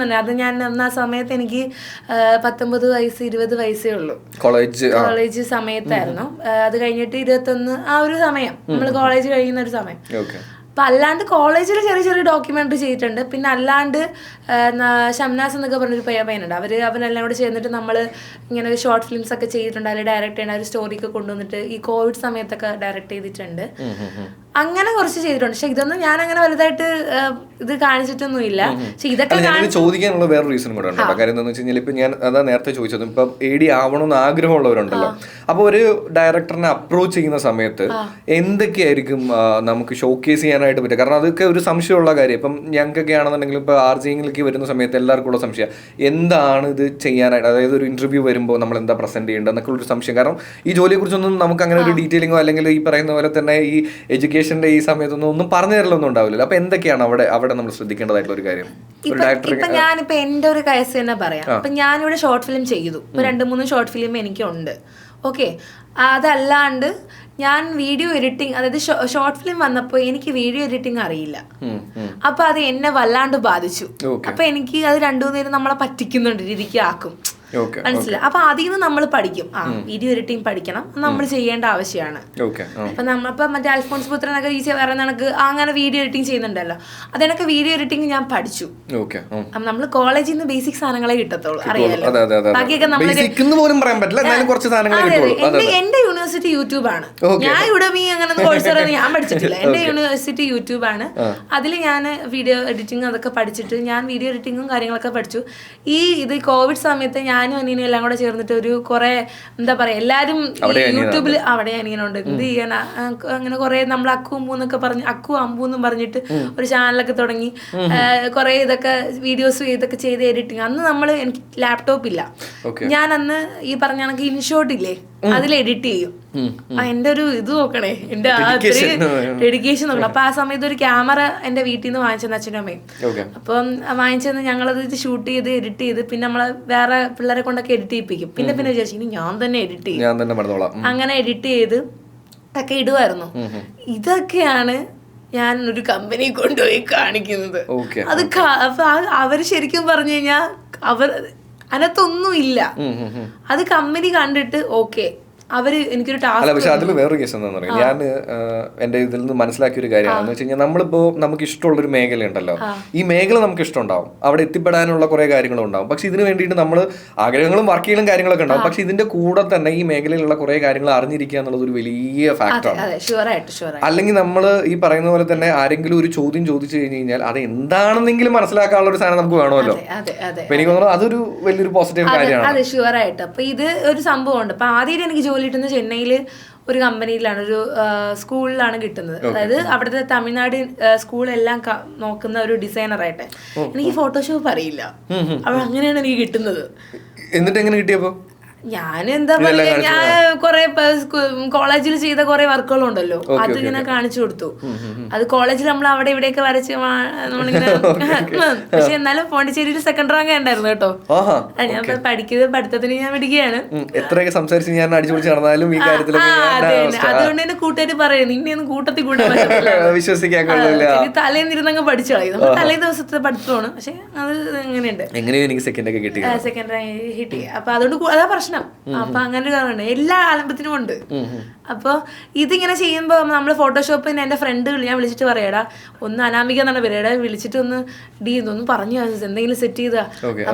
തന്നെ. അത് ഞാൻ അന്ന് ആ സമയത്ത് എനിക്ക് 19 വയസ്സ് 20 വയസ്സേ ഉള്ളൂ, കോളേജ് സമയത്തായിരുന്നു. അത് കഴിഞ്ഞിട്ട് 21, ആ ഒരു സമയം, നമ്മൾ കോളേജ് കഴിയുന്ന ഒരു സമയം. അപ്പൊ അല്ലാണ്ട് കോളേജിൽ ചെറിയ ഡോക്യുമെന്ററി ചെയ്തിട്ടുണ്ട്. പിന്നെ അല്ലാണ്ട് ഷംനാസ് എന്നൊക്കെ പറഞ്ഞൊരു പയ്യനുണ്ട്, അവനെല്ലാം കൂടെ ചേർന്നിട്ട് നമ്മൾ ഇങ്ങനെ ഷോർട്ട് ഫിലിംസ് ഒക്കെ ചെയ്തിട്ടുണ്ട്. അതിൽ ഡയറക്റ്റ് ചെയ്യണ ഒരു സ്റ്റോറിയൊക്കെ കൊണ്ടുവന്നിട്ട് ഈ കോവിഡ് സമയത്തൊക്കെ ഡയറക്റ്റ് ചെയ്തിട്ടുണ്ട്. അങ്ങനെ കുറച്ച് ചെയ്തിട്ടുണ്ട്. പക്ഷെ ഇതൊന്നും ഞാൻ അങ്ങനെ വലുതായിട്ട് ഇത് കാണിച്ചിട്ടൊന്നും ഇല്ല. പക്ഷെ ഇതൊക്കെ ചോദിക്കാനുള്ള വേറെ റീസൺ കൂടെ ഉണ്ട്. കാര്യം എന്താണെന്ന് വെച്ച് കഴിഞ്ഞാൽ ഇപ്പൊ ഞാൻ അതാ നേരത്തെ ചോദിച്ചത്, ഇപ്പം AD ആവണമെന്ന് ആഗ്രഹമുള്ളവരുണ്ടല്ലോ, അപ്പൊ ഒരു ഡയറക്ടറിനെ അപ്രോച്ച് ചെയ്യുന്ന സമയത്ത് എന്തൊക്കെയായിരിക്കും നമുക്ക് ഷോക്കേസ് ചെയ്യാനായിട്ട് പറ്റുക? കാരണം അതൊക്കെ ഒരു സംശയമുള്ള കാര്യം. ഇപ്പം ഞങ്ങൾക്കൊക്കെ ആണെന്നുണ്ടെങ്കിൽ ഇപ്പൊ RJയിലേക്ക് വരുന്ന സമയത്ത് എല്ലാവർക്കും ഉള്ള സംശയം എന്താണ് ഇത് ചെയ്യാനായിട്ട്, അതായത് ഒരു ഇന്റർവ്യൂ വരുമ്പോൾ നമ്മൾ എന്താ പ്രസന്റ് ചെയ്യേണ്ടത് എന്നൊക്കെ ഒരു സംശയം. കാരണം ഈ ജോലിയെ കുറിച്ചൊന്നും നമുക്ക് അങ്ങനെ ഒരു ഡീറ്റെയിലിങ്ങോ അല്ലെങ്കിൽ ഈ പറയുന്ന പോലെ തന്നെ ഈ എഡ്യൂക്കേഷന്റെ ഈ സമയത്തൊന്നും പറഞ്ഞു തരലൊന്നും ഉണ്ടാവില്ലല്ലോ. അപ്പൊ എന്തൊക്കെയാണ് അവിടെ നമ്മൾ ശ്രദ്ധിക്കേണ്ടതായിട്ടുള്ള ഒരു കാര്യം? ഇപ്പൊ ഞാനിപ്പോ എന്റെ ഒരു കേസ് തന്നെ പറയാം. ഇപ്പൊ ഞാനിവിടെ ഷോർട്ട് ഫിലിം ചെയ്തു, 2-3 ഷോർട്ട് ഫിലിം എനിക്കുണ്ട്. ഓക്കെ, അതല്ലാണ്ട് ഞാൻ വീഡിയോ എഡിറ്റിംഗ്, അതായത് ഷോർട്ട് ഫിലിം വന്നപ്പോൾ എനിക്ക് വീഡിയോ എഡിറ്റിംഗ് അറിയില്ല. അപ്പൊ അത് എന്നെ വല്ലാണ്ട് ബാധിച്ചു. അപ്പൊ എനിക്ക് അത് 2-3 നേരം നമ്മളെ പറ്റിക്കുന്നുണ്ട്, രീതിക്ക് ആക്കും, മനസ്സിലായി. അപ്പൊ അതിൽ നിന്ന് നമ്മൾ പഠിക്കും. വീഡിയോ എഡിറ്റിംഗ് പഠിക്കണം, നമ്മൾ ചെയ്യേണ്ട ആവശ്യമാണ്. അപ്പൊ നമ്മളിപ്പോ മറ്റേ അൽഫോൺസ് പുത്രനൊക്കെ പറയുന്ന കണക്ക് അങ്ങനെ വീഡിയോ എഡിറ്റിംഗ് ചെയ്യുന്നുണ്ടല്ലോ, അതെനക്ക് വീഡിയോ എഡിറ്റിംഗ് ഞാൻ പഠിച്ചു. നമ്മൾ കോളേജിൽ നിന്ന് ബേസിക് സാധനങ്ങളെ കിട്ടത്തുള്ളൂ, അറിയാലോ. ബാക്കിയൊക്കെ എന്റെ യൂണിവേഴ്സിറ്റി യൂട്യൂബാണ്. ഞാൻ ഉടമി അങ്ങനെ കോഴ്സ് ഞാൻ പഠിച്ചിട്ടില്ല. എന്റെ യൂണിവേഴ്സിറ്റി യൂട്യൂബാണ്. അതിൽ ഞാൻ വീഡിയോ എഡിറ്റിംഗ് അതൊക്കെ പഠിച്ചിട്ട് ഞാൻ വീഡിയോ എഡിറ്റിംഗും കാര്യങ്ങളൊക്കെ പഠിച്ചു. ഇത് കോവിഡ് സമയത്ത് ഞാനും അനിയനും എല്ലാം കൂടെ ചേർന്നിട്ട് ഒരു കുറെ എന്താ പറയാ, എല്ലാരും യൂട്യൂബിൽ അവിടെ അനിയനുണ്ട്, എന്ത് ചെയ്യാനാ, അങ്ങനെ കുറെ നമ്മൾ അക്കു അമ്പു എന്നും പറഞ്ഞിട്ട് ഒരു ചാനലൊക്കെ തുടങ്ങി കുറെ ഇതൊക്കെ വീഡിയോസ് ഇതൊക്കെ ചെയ്ത് എഡിറ്റിങ്. അന്ന് എനിക്ക് ലാപ്ടോപ്പ് ഇല്ല. ഞാൻ അന്ന് ഈ പറഞ്ഞ കണക്ക് ഇൻഷോട്ട് ഇല്ലേ, അതിൽ എഡിറ്റ് ചെയ്യും. എന്റെ ഒരു ഇത് നോക്കണേ, എന്റെ ആ ഡെഡിക്കേഷൻ നോക്കണം. അപ്പൊ ആ സമയത്ത് ഒരു ക്യാമറ എന്റെ വീട്ടിൽ നിന്ന് വാങ്ങിച്ചെന്ന് അച്ഛനും അമ്മയും. അപ്പം വാങ്ങിച്ചെന്ന് ഞങ്ങളത് ഷൂട്ട് ചെയ്ത് എഡിറ്റ് ചെയ്ത് പിന്നെ നമ്മളെ വേറെ പിള്ളേരെ കൊണ്ടൊക്കെ എഡിറ്റ് ചെയ്യിപ്പിക്കും. പിന്നെ വിചാരിച്ചു ഇനി ഞാൻ തന്നെ എഡിറ്റ് ചെയ്യും. അങ്ങനെ എഡിറ്റ് ചെയ്ത് ഒക്കെ ഇടുമായിരുന്നു. ഇതൊക്കെയാണ് ഞാൻ ഒരു കമ്പനി കൊണ്ടുപോയി കാണിക്കുന്നത്. അത് അപ്പൊ അവര് ശരിക്കും പറഞ്ഞു കഴിഞ്ഞാൽ അതിനകത്തൊന്നും ഇല്ല. അത് കമ്പനി കണ്ടിട്ട് ഓക്കെ അവര് എനിക്കൊരു ടാസ്ക്. പക്ഷെ അതിൽ വേറൊരു കേസ് എന്താണെന്ന് പറയാം, ഞാൻ എന്റെ ഇതിൽ നിന്ന് മനസ്സിലാക്കിയ ഒരു കാര്യമാണെന്ന് വെച്ച് കഴിഞ്ഞാൽ നമ്മളിപ്പോ നമുക്ക് ഇഷ്ടമുള്ളൊരു മേഖല ഉണ്ടല്ലോ, ഈ മേഖല നമുക്ക് ഇഷ്ടമുണ്ടാവും, അവിടെ എത്തിപ്പെടാനുള്ള കുറെ കാര്യങ്ങളും ഉണ്ടാവും. പക്ഷെ ഇതിന് വേണ്ടിയിട്ട് നമ്മൾ ആഗ്രഹങ്ങളും വർക്ക് ചെയ്യലും കാര്യങ്ങളൊക്കെ ഉണ്ടാവും. പക്ഷെ ഇതിന്റെ കൂടെ തന്നെ ഈ മേഖലയിലുള്ള കുറെ കാര്യങ്ങൾ അറിഞ്ഞിരിക്കുക എന്നുള്ളത് ഒരു വലിയ ഫാക്ടറാണ്. അല്ലെങ്കിൽ നമ്മൾ ഈ പറയുന്ന പോലെ തന്നെ ആരെങ്കിലും ഒരു ചോദ്യം ചോദിച്ചു കഴിഞ്ഞു കഴിഞ്ഞാൽ അത് എന്താണെന്നെങ്കിലും മനസ്സിലാക്കാനുള്ള ഒരു സാധനം നമുക്ക് വേണമല്ലോ. അപ്പൊ എനിക്ക് തോന്നുന്നു അതൊരു വലിയൊരു പോസിറ്റീവ് കാര്യമാണ്. അതെ, ഷുവറായിട്ട്. അപ്പൊ ഇത് ഒരു സംഭവമുണ്ട്. അപ്പൊ ആദ്യം എനിക്ക് ജോലി കിട്ടുന്നത് ചെന്നൈയിൽ ഒരു കമ്പനിയിലാണ്, ഒരു സ്കൂളിലാണ് കിട്ടുന്നത്. അതായത് അവിടുത്തെ തമിഴ്നാട് സ്കൂളെല്ലാം നോക്കുന്ന ഒരു ഡിസൈനറായിട്ട്. എനിക്ക് ഫോട്ടോഷോപ്പ് അറിയില്ല, അപ്പൊ അങ്ങനെയാണ് എനിക്ക് കിട്ടുന്നത്. എന്നിട്ട് എങ്ങനെ കിട്ടിയപ്പോ? ഞാൻ എന്താ പറയാ, ഞാൻ കൊറേ കോളേജിൽ ചെയ്ത കൊറേ വർക്കുകളുണ്ടല്ലോ, അതിങ്ങനെ കാണിച്ചു കൊടുത്തു. അത് കോളേജിൽ നമ്മൾ അവിടെ ഇവിടെയൊക്കെ വരച്ച് നമ്മളിങ്ങനെ പക്ഷെ എന്നാലും പോണ്ടിച്ചേരിയിൽ സെക്കൻഡ് റാങ്ക് ഉണ്ടായിരുന്നു കേട്ടോ. ഞാൻ പഠിക്കുന്നത് പഠിത്തത്തിന് ഞാൻ പഠിക്കുകയാണ്. എത്രയൊക്കെ സംസാരിച്ച് ഞാൻ അടിച്ചുപൊളിച്ച് നടന്നാലും ഈ കാര്യത്തിൽ അതുകൊണ്ട് തന്നെ കൂട്ടുകാർ പറയും നിന്നെ ഒന്നും കൂട്ടത്തിൽ കൂട്ടാൻ വിശ്വസിക്കാൻ തലേന്നിരുന്നങ്ങ് പഠിച്ചു കളയും. നമ്മൾ തലേ ദിവസത്തെ പഠിത്തമാണ്. പക്ഷെ അത് എങ്ങനെയുണ്ട്, എങ്ങനെയോ എനിക്ക് സെക്കൻഡ് ഒക്കെ കിട്ടി, സെക്കൻഡ് റാങ്ക് കിട്ടി. അപ്പൊ അതുകൊണ്ട് അതാ പ്രശ്നം. അപ്പൊ അങ്ങനെ ഒരു കാരണം എല്ലാ ആലമ്പത്തിനും ഉണ്ട്. അപ്പൊ ഇതിങ്ങനെ ചെയ്യുമ്പോ നമ്മള് ഫോട്ടോഷോപ്പിന് എന്റെ ഫ്രണ്ട് ഞാൻ വിളിച്ചിട്ട് പറയാടാ, ഒന്ന് അനാമിക എന്നാണ് പേര്, വിളിച്ചിട്ട് ഒന്ന് ഒന്ന് പറഞ്ഞു എന്തെങ്കിലും സെറ്റ് ചെയ്താ.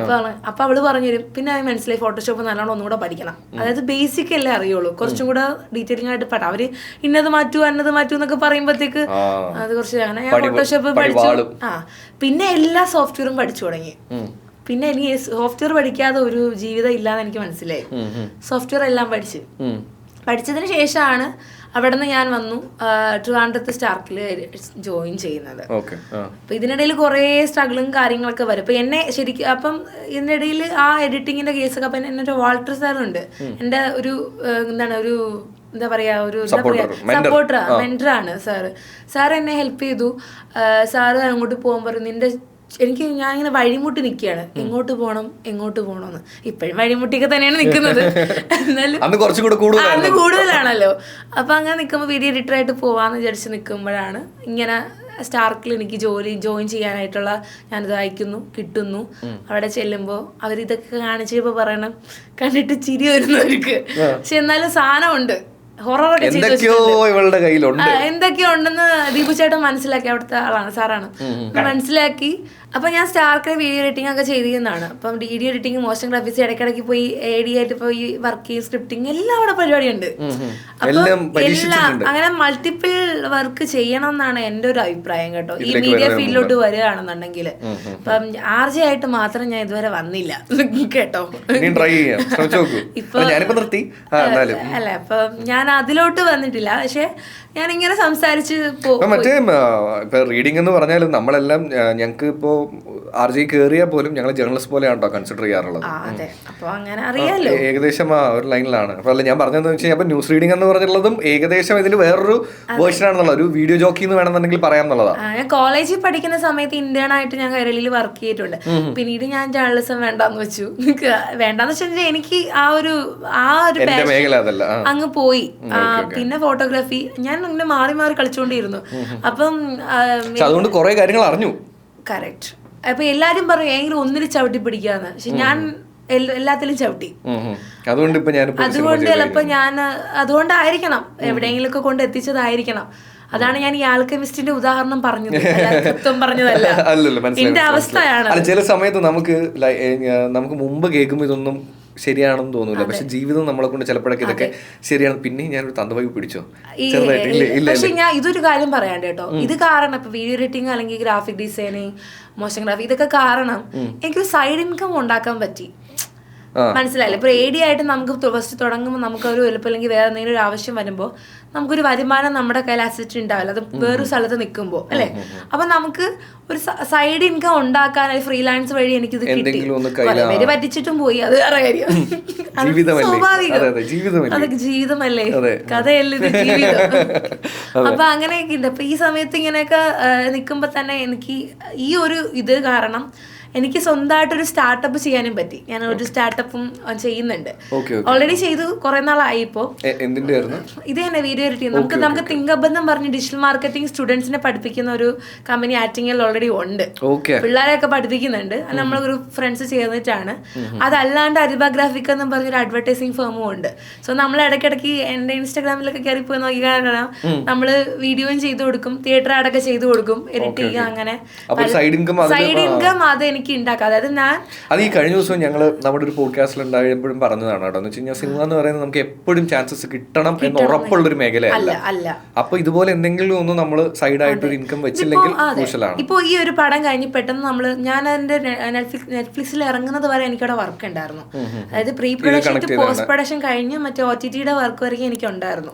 അപ്പൊ അവള് പറഞ്ഞു തരും. പിന്നെ അത് മനസ്സിലായി ഫോട്ടോഷോപ്പ് നല്ലോണം ഒന്നുകൂടെ പഠിക്കണം. അതായത് ബേസിക് അല്ലേ അറിയുള്ളൂ, കുറച്ചും കൂടെ ഡീറ്റെയിലിംഗ് ആയിട്ട് പഠിക്കാം. അവര് ഇന്നത് മാറ്റൂ അന്നത് മാറ്റൂ എന്നൊക്കെ പറയുമ്പോഴത്തേക്ക് അത് കുറച്ച് അങ്ങനെ ഞാൻ ഫോട്ടോഷോപ്പ് പഠിച്ചു. പിന്നെ എല്ലാ സോഫ്റ്റ്വെയറും പഠിച്ചു തുടങ്ങി. പിന്നെ എനിക്ക് സോഫ്റ്റ്വെയർ പഠിക്കാതെ ഒരു ജീവിതം ഇല്ലാന്ന് എനിക്ക് മനസ്സിലായി. സോഫ്റ്റ്വെയർ എല്ലാം പഠിച്ചതിന് ശേഷമാണ് അവിടെ നിന്ന് ഞാൻ വന്നു ട്രിവാൻഡ്രത്ത് സ്റ്റാർക്കിൽ ജോയിൻ ചെയ്യുന്നത്. അപ്പൊ ഇതിനിടയിൽ കുറെ സ്ട്രഗിളും കാര്യങ്ങളൊക്കെ വരും. അപ്പൊ എന്നെ ശരിക്കും അപ്പം ഇതിനിടയിൽ ആ എഡിറ്റിങ്ങിന്റെ കേസൊക്കെ അപ്പൊ എന്നെ ഒരു വാൾട്ടർ സാറുണ്ട്, എന്റെ ഒരു എന്താ പറയാ ഒരു സപ്പോർട്ടർ മെന്ററാണ് സാർ എന്നെ ഹെൽപ്പ് ചെയ്തു. സാറ് അങ്ങോട്ട് പോകാൻ പറഞ്ഞു നിന്റെ ഞാൻ ഇങ്ങനെ വഴിമുട്ടി നിൽക്കുകയാണ്, എങ്ങോട്ട് പോകണമെന്ന്. ഇപ്പോഴും വഴിമുട്ടിയൊക്കെ തന്നെയാണ് നിൽക്കുന്നത്, എന്നാലും അന്ന് കൂടുതലാണല്ലോ. അപ്പൊ അങ്ങനെ നിൽക്കുമ്പോൾ വീഡിയോ എഡിറ്ററായിട്ട് പോവാന്ന് വിചാരിച്ച് നിൽക്കുമ്പോഴാണ് ഇങ്ങനെ സ്റ്റാർക്കിൽ എനിക്ക് ജോയിൻ ചെയ്യാനായിട്ടുള്ള ഞാനിത് അയക്കുന്നു, കിട്ടുന്നു. അവിടെ ചെല്ലുമ്പോൾ അവരിതൊക്കെ കാണിച്ചപ്പോ പറയണം കണ്ടിട്ട് ചിരി വരുന്നവർക്ക്, പക്ഷെ എന്നാലും സാധനമുണ്ട്, ഹൊററൊക്കെ എന്തൊക്കെയോ ഉണ്ടെന്ന് ദീപു ചേട്ടൻ മനസ്സിലാക്കി, അവിടുത്തെ ആളാണ്, സാറാണ്, മനസ്സിലാക്കി. അപ്പൊ ഞാൻ സ്റ്റാർക്കിൽ വീഡിയോ എഡിറ്റിംഗ് ഒക്കെ ചെയ്തിരുന്നതാണ്. അപ്പം വീഡിയോ എഡിറ്റിംഗ്, മോഷൻ ഗ്രാഫിക്സ്, ഇടയ്ക്കിടയ്ക്ക് പോയി AD ആയിട്ട് പോയി വർക്ക് ചെയ്യും, സ്ക്രിപ്റ്റിംഗ് എല്ലാം അവിടെ പരിപാടിയുണ്ട്. അങ്ങനെ മൾട്ടിപ്പിൾ വർക്ക് ചെയ്യണം എന്നാണ് എന്റെ ഒരു അഭിപ്രായം കേട്ടോ, ഈ മീഡിയ ഫീൽഡിലോട്ട് വരികയാണെന്നുണ്ടെങ്കിൽ. അപ്പം RJ ആയിട്ട് മാത്രം ഞാൻ ഇതുവരെ വന്നില്ല കേട്ടോ. അല്ല, അപ്പൊ ഞാൻ അതിലോട്ട് വന്നിട്ടില്ല. പക്ഷെ ഞാൻ ഇങ്ങനെ സംസാരിച്ച് മറ്റേ ഇപ്പൊ റീഡിംഗ് എന്ന് പറഞ്ഞാൽ നമ്മളെല്ലാം ഞങ്ങൾക്ക് ഇപ്പോ RJ കയറിയാൽ പോലും ഞങ്ങൾ ജേർണലിസ്റ്റ് പോലെയാണോ കൺസിഡർ ചെയ്യാറുള്ളത്. ഏകദേശം ആ ഒരു ലൈനിലാണ്. അപ്പൊ അല്ല ഞാൻ പറഞ്ഞതെന്ന് വെച്ചാൽ അപ്പൊ ന്യൂസ് റീഡിംഗ് എന്ന് പറഞ്ഞിട്ടുള്ളതും ഏകദേശം ഇതിന്റെ വേറൊരു വേർഷൻ ആണെന്നുള്ളത്, ഒരു വീഡിയോ ജോക്കി എന്ന് വേണമെന്നുണ്ടെങ്കിൽ പറയാന്നുള്ളതാണ്. ഞാൻ കോളേജിൽ പഠിക്കുന്ന സമയത്ത് ഇന്റേൺ ആയിട്ട് ഞാൻ കൈരളിയിൽ വർക്ക് ചെയ്തിട്ടുണ്ട്. പിന്നീട് ഞാൻ ജേർണലിസം വേണ്ടാന്ന് വെച്ചു. വേണ്ടാന്ന് വെച്ചാൽ എനിക്ക് ആ ഒരു മേഖല അതല്ല, അങ്ങ് പോയി. പിന്നെ ഫോട്ടോഗ്രാഫി ഞാൻ ഇങ്ങനെ മാറി കളിച്ചോണ്ടിരുന്നു. അപ്പം അതുകൊണ്ട് കുറെ കാര്യങ്ങൾ അറിഞ്ഞു. കറക്റ്റ്. അപ്പൊ എല്ലാരും പറയും എങ്കിലും ഒന്നിന് ചവിട്ടി പിടിക്കാന്ന്. പക്ഷെ ഞാൻ എല്ലാത്തിലും ചവിട്ടി. അതുകൊണ്ട് ചിലപ്പോ ഞാൻ അതുകൊണ്ടായിരിക്കണം എവിടെയെങ്കിലും ഒക്കെ കൊണ്ട് എത്തിച്ചതായിരിക്കണം. അതാണ് ഞാൻ ഈ ആൽക്കെമിസ്റ്റിന്റെ ഉദാഹരണം പറഞ്ഞത്, പറഞ്ഞതല്ല, എന്റെ അവസ്ഥയാണ്. ചില സമയത്ത് നമുക്ക് മുമ്പ് കേൾക്കുമ്പോൾ ഇതൊന്നും ശരിയാണെന്ന് തോന്നൂല, പക്ഷെ ജീവിതം നമ്മളെ കൊണ്ട് ചിലപ്പോഴൊക്കെ ഇതൊക്കെ ശരിയാണ്. പിന്നെ ഞാനൊരു തന്തവൈബ് പിടിച്ചോ. പക്ഷെ ഞാൻ ഇതൊരു കാര്യം പറയാണ്ട് കേട്ടോ, ഇത് കാരണം ഇപ്പൊ വീഡിയോ എഡിറ്റിംഗ് അല്ലെങ്കിൽ ഗ്രാഫിക് ഡിസൈനിങ്, മോഷൻ ഗ്രാഫിക്, ഇതൊക്കെ കാരണം എനിക്കൊരു സൈഡ് ഇൻകം ഉണ്ടാക്കാൻ പറ്റി. മനസ്സിലായില്ലേ? ഇപ്പൊ AD ആയിട്ട് നമുക്ക് ഫസ്റ്റ് തുടങ്ങുമ്പോൾ നമുക്കൊരു എളുപ്പം അല്ലെങ്കിൽ വേറെ എന്തെങ്കിലും ഒരു ആവശ്യം വരുമ്പോൾ നമുക്കൊരു വരുമാനം നമ്മുടെ കയ്യിൽ അസറ്റ് ഉണ്ടാവില്ല, അത് വേറൊരു സ്ഥലത്ത് നിൽക്കുമ്പോൾ അല്ലേ. അപ്പൊ നമുക്ക് ഒരു സൈഡ് ഇൻകം ഉണ്ടാക്കാൻ ഫ്രീലാൻസ് വഴി എനിക്കിത് കിട്ടി. പേര് പറ്റിച്ചിട്ടും പോയി, അത് വേറെ കാര്യം. സ്വാഭാവികം, അതൊക്കെ ജീവിതമല്ലേ, കഥയല്ലേ ഇത്, ജീവിതം. അപ്പൊ അങ്ങനെയൊക്കെ ഉണ്ട്. അപ്പൊ ഈ സമയത്ത് ഇങ്ങനെയൊക്കെ നിൽക്കുമ്പോ തന്നെ എനിക്ക് ഈ ഒരു ഇത് കാരണം എനിക്ക് സ്വന്തമായിട്ടൊരു സ്റ്റാർട്ടപ്പ് ചെയ്യാനും പറ്റി. ഞാൻ ഒരു സ്റ്റാർട്ടപ്പും ചെയ്യുന്നുണ്ട്, ഓൾറെഡി ചെയ്തു കുറെ നാളായി. ഇപ്പോ ഇത് തന്നെ വീഡിയോ എഡിറ്റ് നമുക്ക് തിങ്കബ് എന്ന് പറഞ്ഞ് ഡിജിറ്റൽ മാർക്കറ്റിംഗ് സ്റ്റുഡൻസിനെ പഠിപ്പിക്കുന്ന ഒരു കമ്പനി ആറ്റിങ്ങിൽ ഓൾറെഡി ഉണ്ട്. പിള്ളേരെയൊക്കെ പഠിപ്പിക്കുന്നുണ്ട്, നമ്മളൊരു ഫ്രണ്ട്സ് ചേർന്നിട്ടാണ്. അതല്ലാണ്ട് അരിബാഗ്രാഫിക് എന്ന് പറഞ്ഞൊരു അഡ്വർടൈസിങ് ഫേമും ഉണ്ട്. സോ നമ്മൾ ഇടയ്ക്കിടയ്ക്ക് എന്റെ ഇൻസ്റ്റാഗ്രാമിലൊക്കെ കയറി പോയി നോക്കി കാണാം, നമ്മള് വീഡിയോയും ചെയ്തു കൊടുക്കും, തിയേറ്റർ ആഡൊക്കെ ചെയ്തു കൊടുക്കും, എഡിറ്റ് ചെയ്യുക, അങ്ങനെ സൈഡ് ഇൻകം അത് എനിക്ക് ഉണ്ടാക്കാം. അതായത് അത് ഈ കഴിഞ്ഞ ദിവസം ഞങ്ങൾ നമ്മുടെ ഒരു പോഡ്കാസ്റ്റിൽ ഉണ്ടായപ്പോഴും പറഞ്ഞതാണ് കേട്ടോ. എന്ന് വെച്ച് കഴിഞ്ഞാൽ സിനിമ എന്ന് പറയുന്നത് നമുക്ക് എപ്പോഴും ചാൻസസ് കിട്ടണം എന്ന് ഉറപ്പുള്ള ഒരു മേഖലയല്ല. അപ്പൊ ഇതുപോലെ എന്തെങ്കിലും ഒന്ന് നമ്മൾ സൈഡായിട്ട് ഒരു ഇൻകം വെച്ചില്ലെങ്കിൽ ക്രൂഷ്യലാണ്. ഇപ്പൊ ഈ ഒരു പടം കഴിഞ്ഞ് പെട്ടെന്ന് ഞാൻ എന്റെ നെറ്റ്ഫ്ലിക്സിൽ ഇറങ്ങുന്നത് വരെ എനിക്കവിടെ വർക്ക് ഉണ്ടായിരുന്നു. അതായത് പ്രീ പ്രൊഡക്ഷൻ പോസ്റ്റ് പ്രൊഡക്ഷൻ കഴിഞ്ഞ് മറ്റേ OTTയുടെ വർക്ക് വരെ എനിക്ക് ഉണ്ടായിരുന്നു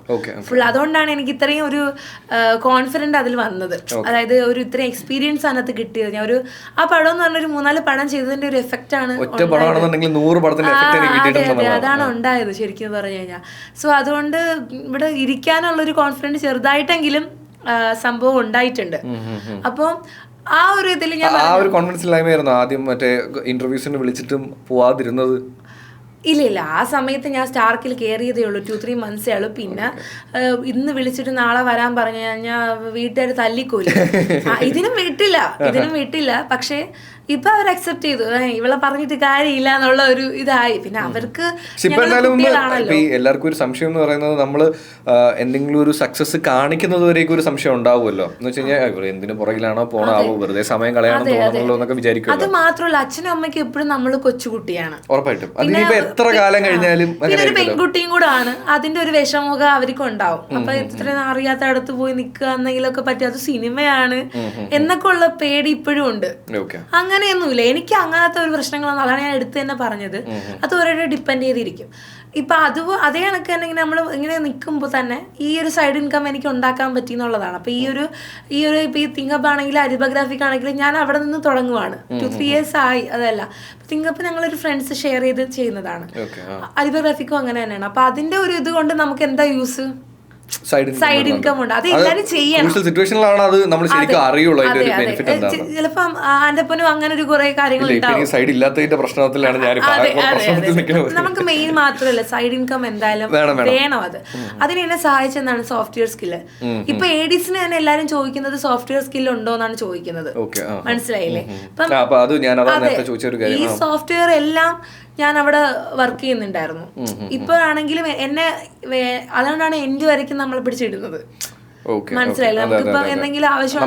ഫുൾ. അതുകൊണ്ടാണ് എനിക്ക് ഇത്രയും ഒരു കോൺഫിഡന്റ് അതിൽ വന്നത്. അതായത് ഒരു ഇത്രയും എക്സ്പീരിയൻസ് അതിനകത്ത് കിട്ടിയത്. ഞാൻ ആ പടം എന്ന് പറഞ്ഞൊരു 3-4 പടം ചെയ്തതിന്റെ ഒരു എഫക്റ്റ് ആണ്, അതാണ് ഉണ്ടായത് ശരിക്കും പറഞ്ഞു കഴിഞ്ഞാൽ. സോ അതുകൊണ്ട് ഇവിടെ ഇരിക്കാനുള്ള ഒരു കോൺഫിഡൻസ് ചെറുതായിട്ടെങ്കിലും സംഭവം ഉണ്ടായിട്ടുണ്ട്. അപ്പം ആ ഒരു ഇതിൽ ഞാൻ കോൺഫിഡൻസ് ഇല്ലായ്മയായിരുന്നു ആദ്യം മറ്റേ ഇന്റർവ്യൂസിന് വിളിച്ചിട്ടും പോവാതിരുന്നത്. ഇല്ല, ആ സമയത്ത് ഞാൻ സ്റ്റാർക്കിൽ കയറിയതേ ഉള്ളൂ, 2-3 months ഉള്ളൂ. പിന്നെ ഇന്ന് വിളിച്ചിട്ട് നാളെ വരാൻ പറഞ്ഞു കഴിഞ്ഞാൽ വീട്ടുകാർ തല്ലിക്കൊല്ലും. ഇതിനും വിട്ടില്ല. പക്ഷേ ഇപ്പൊ അവർ അക്സെപ്റ്റ് ചെയ്തു, ഇവളെ പറഞ്ഞിട്ട് കാര്യമില്ല എന്നുള്ള ഒരു ഇതായി. പിന്നെ അവർക്ക് എല്ലാവർക്കും ഒരു സംശയം എന്ന് പറയുന്നത് നമ്മള് എന്തെങ്കിലും ഒരു സക്സസ് കാണിക്കുന്നത് വരേക്കും ഒരു സംശയം ഉണ്ടാവുമല്ലോ. എന്ന് വെച്ച് കഴിഞ്ഞാൽ എന്തിനു പുറകിലാണോ പോണാവോ, വെറുതെ സമയം കളയാണോ തോന്നുന്നല്ലോ എന്നൊക്കെ വിചാരിക്കും. അത് മാത്രമല്ല, അച്ഛനും അമ്മയ്ക്കും എപ്പോഴും നമ്മള് കൊച്ചുകുട്ടിയാണ്, ഉറപ്പായിട്ടും. അതിനിപ്പോ എത്ര കാലം കഴിഞ്ഞാലും പിന്നെ ഒരു പെൺകുട്ടിയും കൂടെ ആണ്, അതിന്റെ ഒരു വിഷമമൊക്കെ അവർക്കും ഉണ്ടാവും. അപ്പൊ ഇത്ര അറിയാത്ത അടുത്ത് പോയി നിൽക്കുക എന്നെങ്കിലൊക്കെ പറ്റും, അത് സിനിമയാണ് എന്നൊക്കെ ഉള്ള പേടി ഇപ്പോഴും ഉണ്ട്. അങ്ങനെയൊന്നുമില്ല, എനിക്ക് അങ്ങനത്തെ ഒരു പ്രശ്നങ്ങളൊന്നും, അതാണ് ഞാൻ എടുത്ത് തന്നെ പറഞ്ഞത്. അത് ഓരോരുത്തരെ ഡിപ്പെൻഡ് ചെയ്തിരിക്കും. ഇപ്പൊ അതേ കണക്ക് തന്നെ നമ്മൾ ഇങ്ങനെ നിൽക്കുമ്പോൾ തന്നെ ഈ ഒരു സൈഡ് ഇൻകം എനിക്ക് ഉണ്ടാക്കാൻ പറ്റി എന്നുള്ളതാണ്. അപ്പൊ ഈ ഒരു ഇപ്പൊ ഈ തിങ്കപ്പ് ആണെങ്കിലും അരിബോഗ്രാഫിക് ആണെങ്കിലും ഞാൻ അവിടെ നിന്ന് തുടങ്ങുവാണ്. 2-3 years ആയി. അതല്ല, തിങ്കപ്പ് ഞങ്ങളൊരു ഫ്രണ്ട്സ് ഷെയർ ചെയ്ത് ചെയ്യുന്നതാണ്, അരിബോഗ്രാഫിക്കും അങ്ങനെ തന്നെയാണ്. അപ്പൊ അതിന്റെ ഒരു ഇത് കൊണ്ട് നമുക്ക് എന്താ യൂസ്, സൈഡ് ഇൻകം ഉണ്ട്. അത് എല്ലാരും ചെയ്യണം. ചിലപ്പം ആന്റപ്പനും അങ്ങനെ ഒരു കുറെ കാര്യങ്ങൾ നമുക്ക് മെയിൻ മാത്രമല്ല സൈഡ് ഇൻകം എന്തായാലും വേണം. അതിന് എന്നെ സഹായിച്ചെന്നാണ് സോഫ്റ്റ്വെയർ സ്കില്ല്. ഇപ്പൊ ഏഡീസിന് തന്നെ എല്ലാരും ചോദിക്കുന്നത് സോഫ്റ്റ്വെയർ സ്കില്ല് ഉണ്ടോ എന്നാണ് ചോദിക്കുന്നത്, മനസ്സിലായില്ലേ? ഈ സോഫ്റ്റ്വെയർ എല്ലാം ഞാൻ അവിടെ വർക്ക് ചെയ്യുന്നുണ്ടായിരുന്നു. ഇപ്പോഴാണെങ്കിലും എന്നെ അതുകൊണ്ടാണ് എൻഡ് വരയ്ക്കും നമ്മളെ പിടിച്ചിടുന്നത്, മനസ്സിലായില്ല? നമുക്കിപ്പോ എന്തെങ്കിലും ആവശ്യം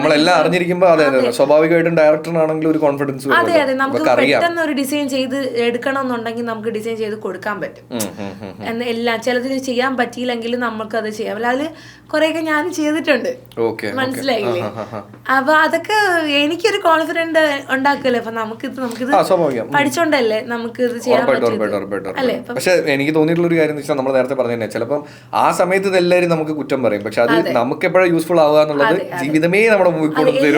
സ്വാഭാവികമായിട്ടും ഡയറക്ടറിനാണെങ്കിലും ഒരു കോൺഫിഡൻസ്. അതെ, നമുക്ക് പെട്ടെന്ന് ഒരു ഡിസൈൻ ചെയ്ത് എടുക്കണമെന്നുണ്ടെങ്കിൽ നമുക്ക് ഡിസൈൻ ചെയ്ത് കൊടുക്കാൻ പറ്റും. എല്ലാം ചിലത് ചെയ്യാൻ പറ്റിയില്ലെങ്കിലും നമുക്ക് അത് ചെയ്യാം. അതില് കൊറേയൊക്കെ ഞാൻ ചെയ്തിട്ടുണ്ട്, മനസ്സിലായില്ലേ? അപ്പൊ അതൊക്കെ എനിക്കൊരു കോൺഫിഡന്റ് ഉണ്ടാക്കുമല്ലോ. അപ്പൊ നമുക്കിത് പഠിച്ചോണ്ടല്ലേ നമുക്ക് ഇത് ചെയ്യാൻ പറ്റും. പക്ഷെ എനിക്ക് തോന്നിയിട്ടുള്ള ഒരു കാര്യം നമ്മൾ നേരത്തെ പറഞ്ഞു, ചിലപ്പം ആ സമയത്ത് ഇതെല്ലാവരും നമുക്ക് കുറ്റം പറയും, പക്ഷെ അത് നമുക്ക് എപ്പോഴും യൂസ്ഫുൾ ആവുക എന്നുള്ളത് ജീവിതമേ നമ്മുടെ മുമ്പിൽ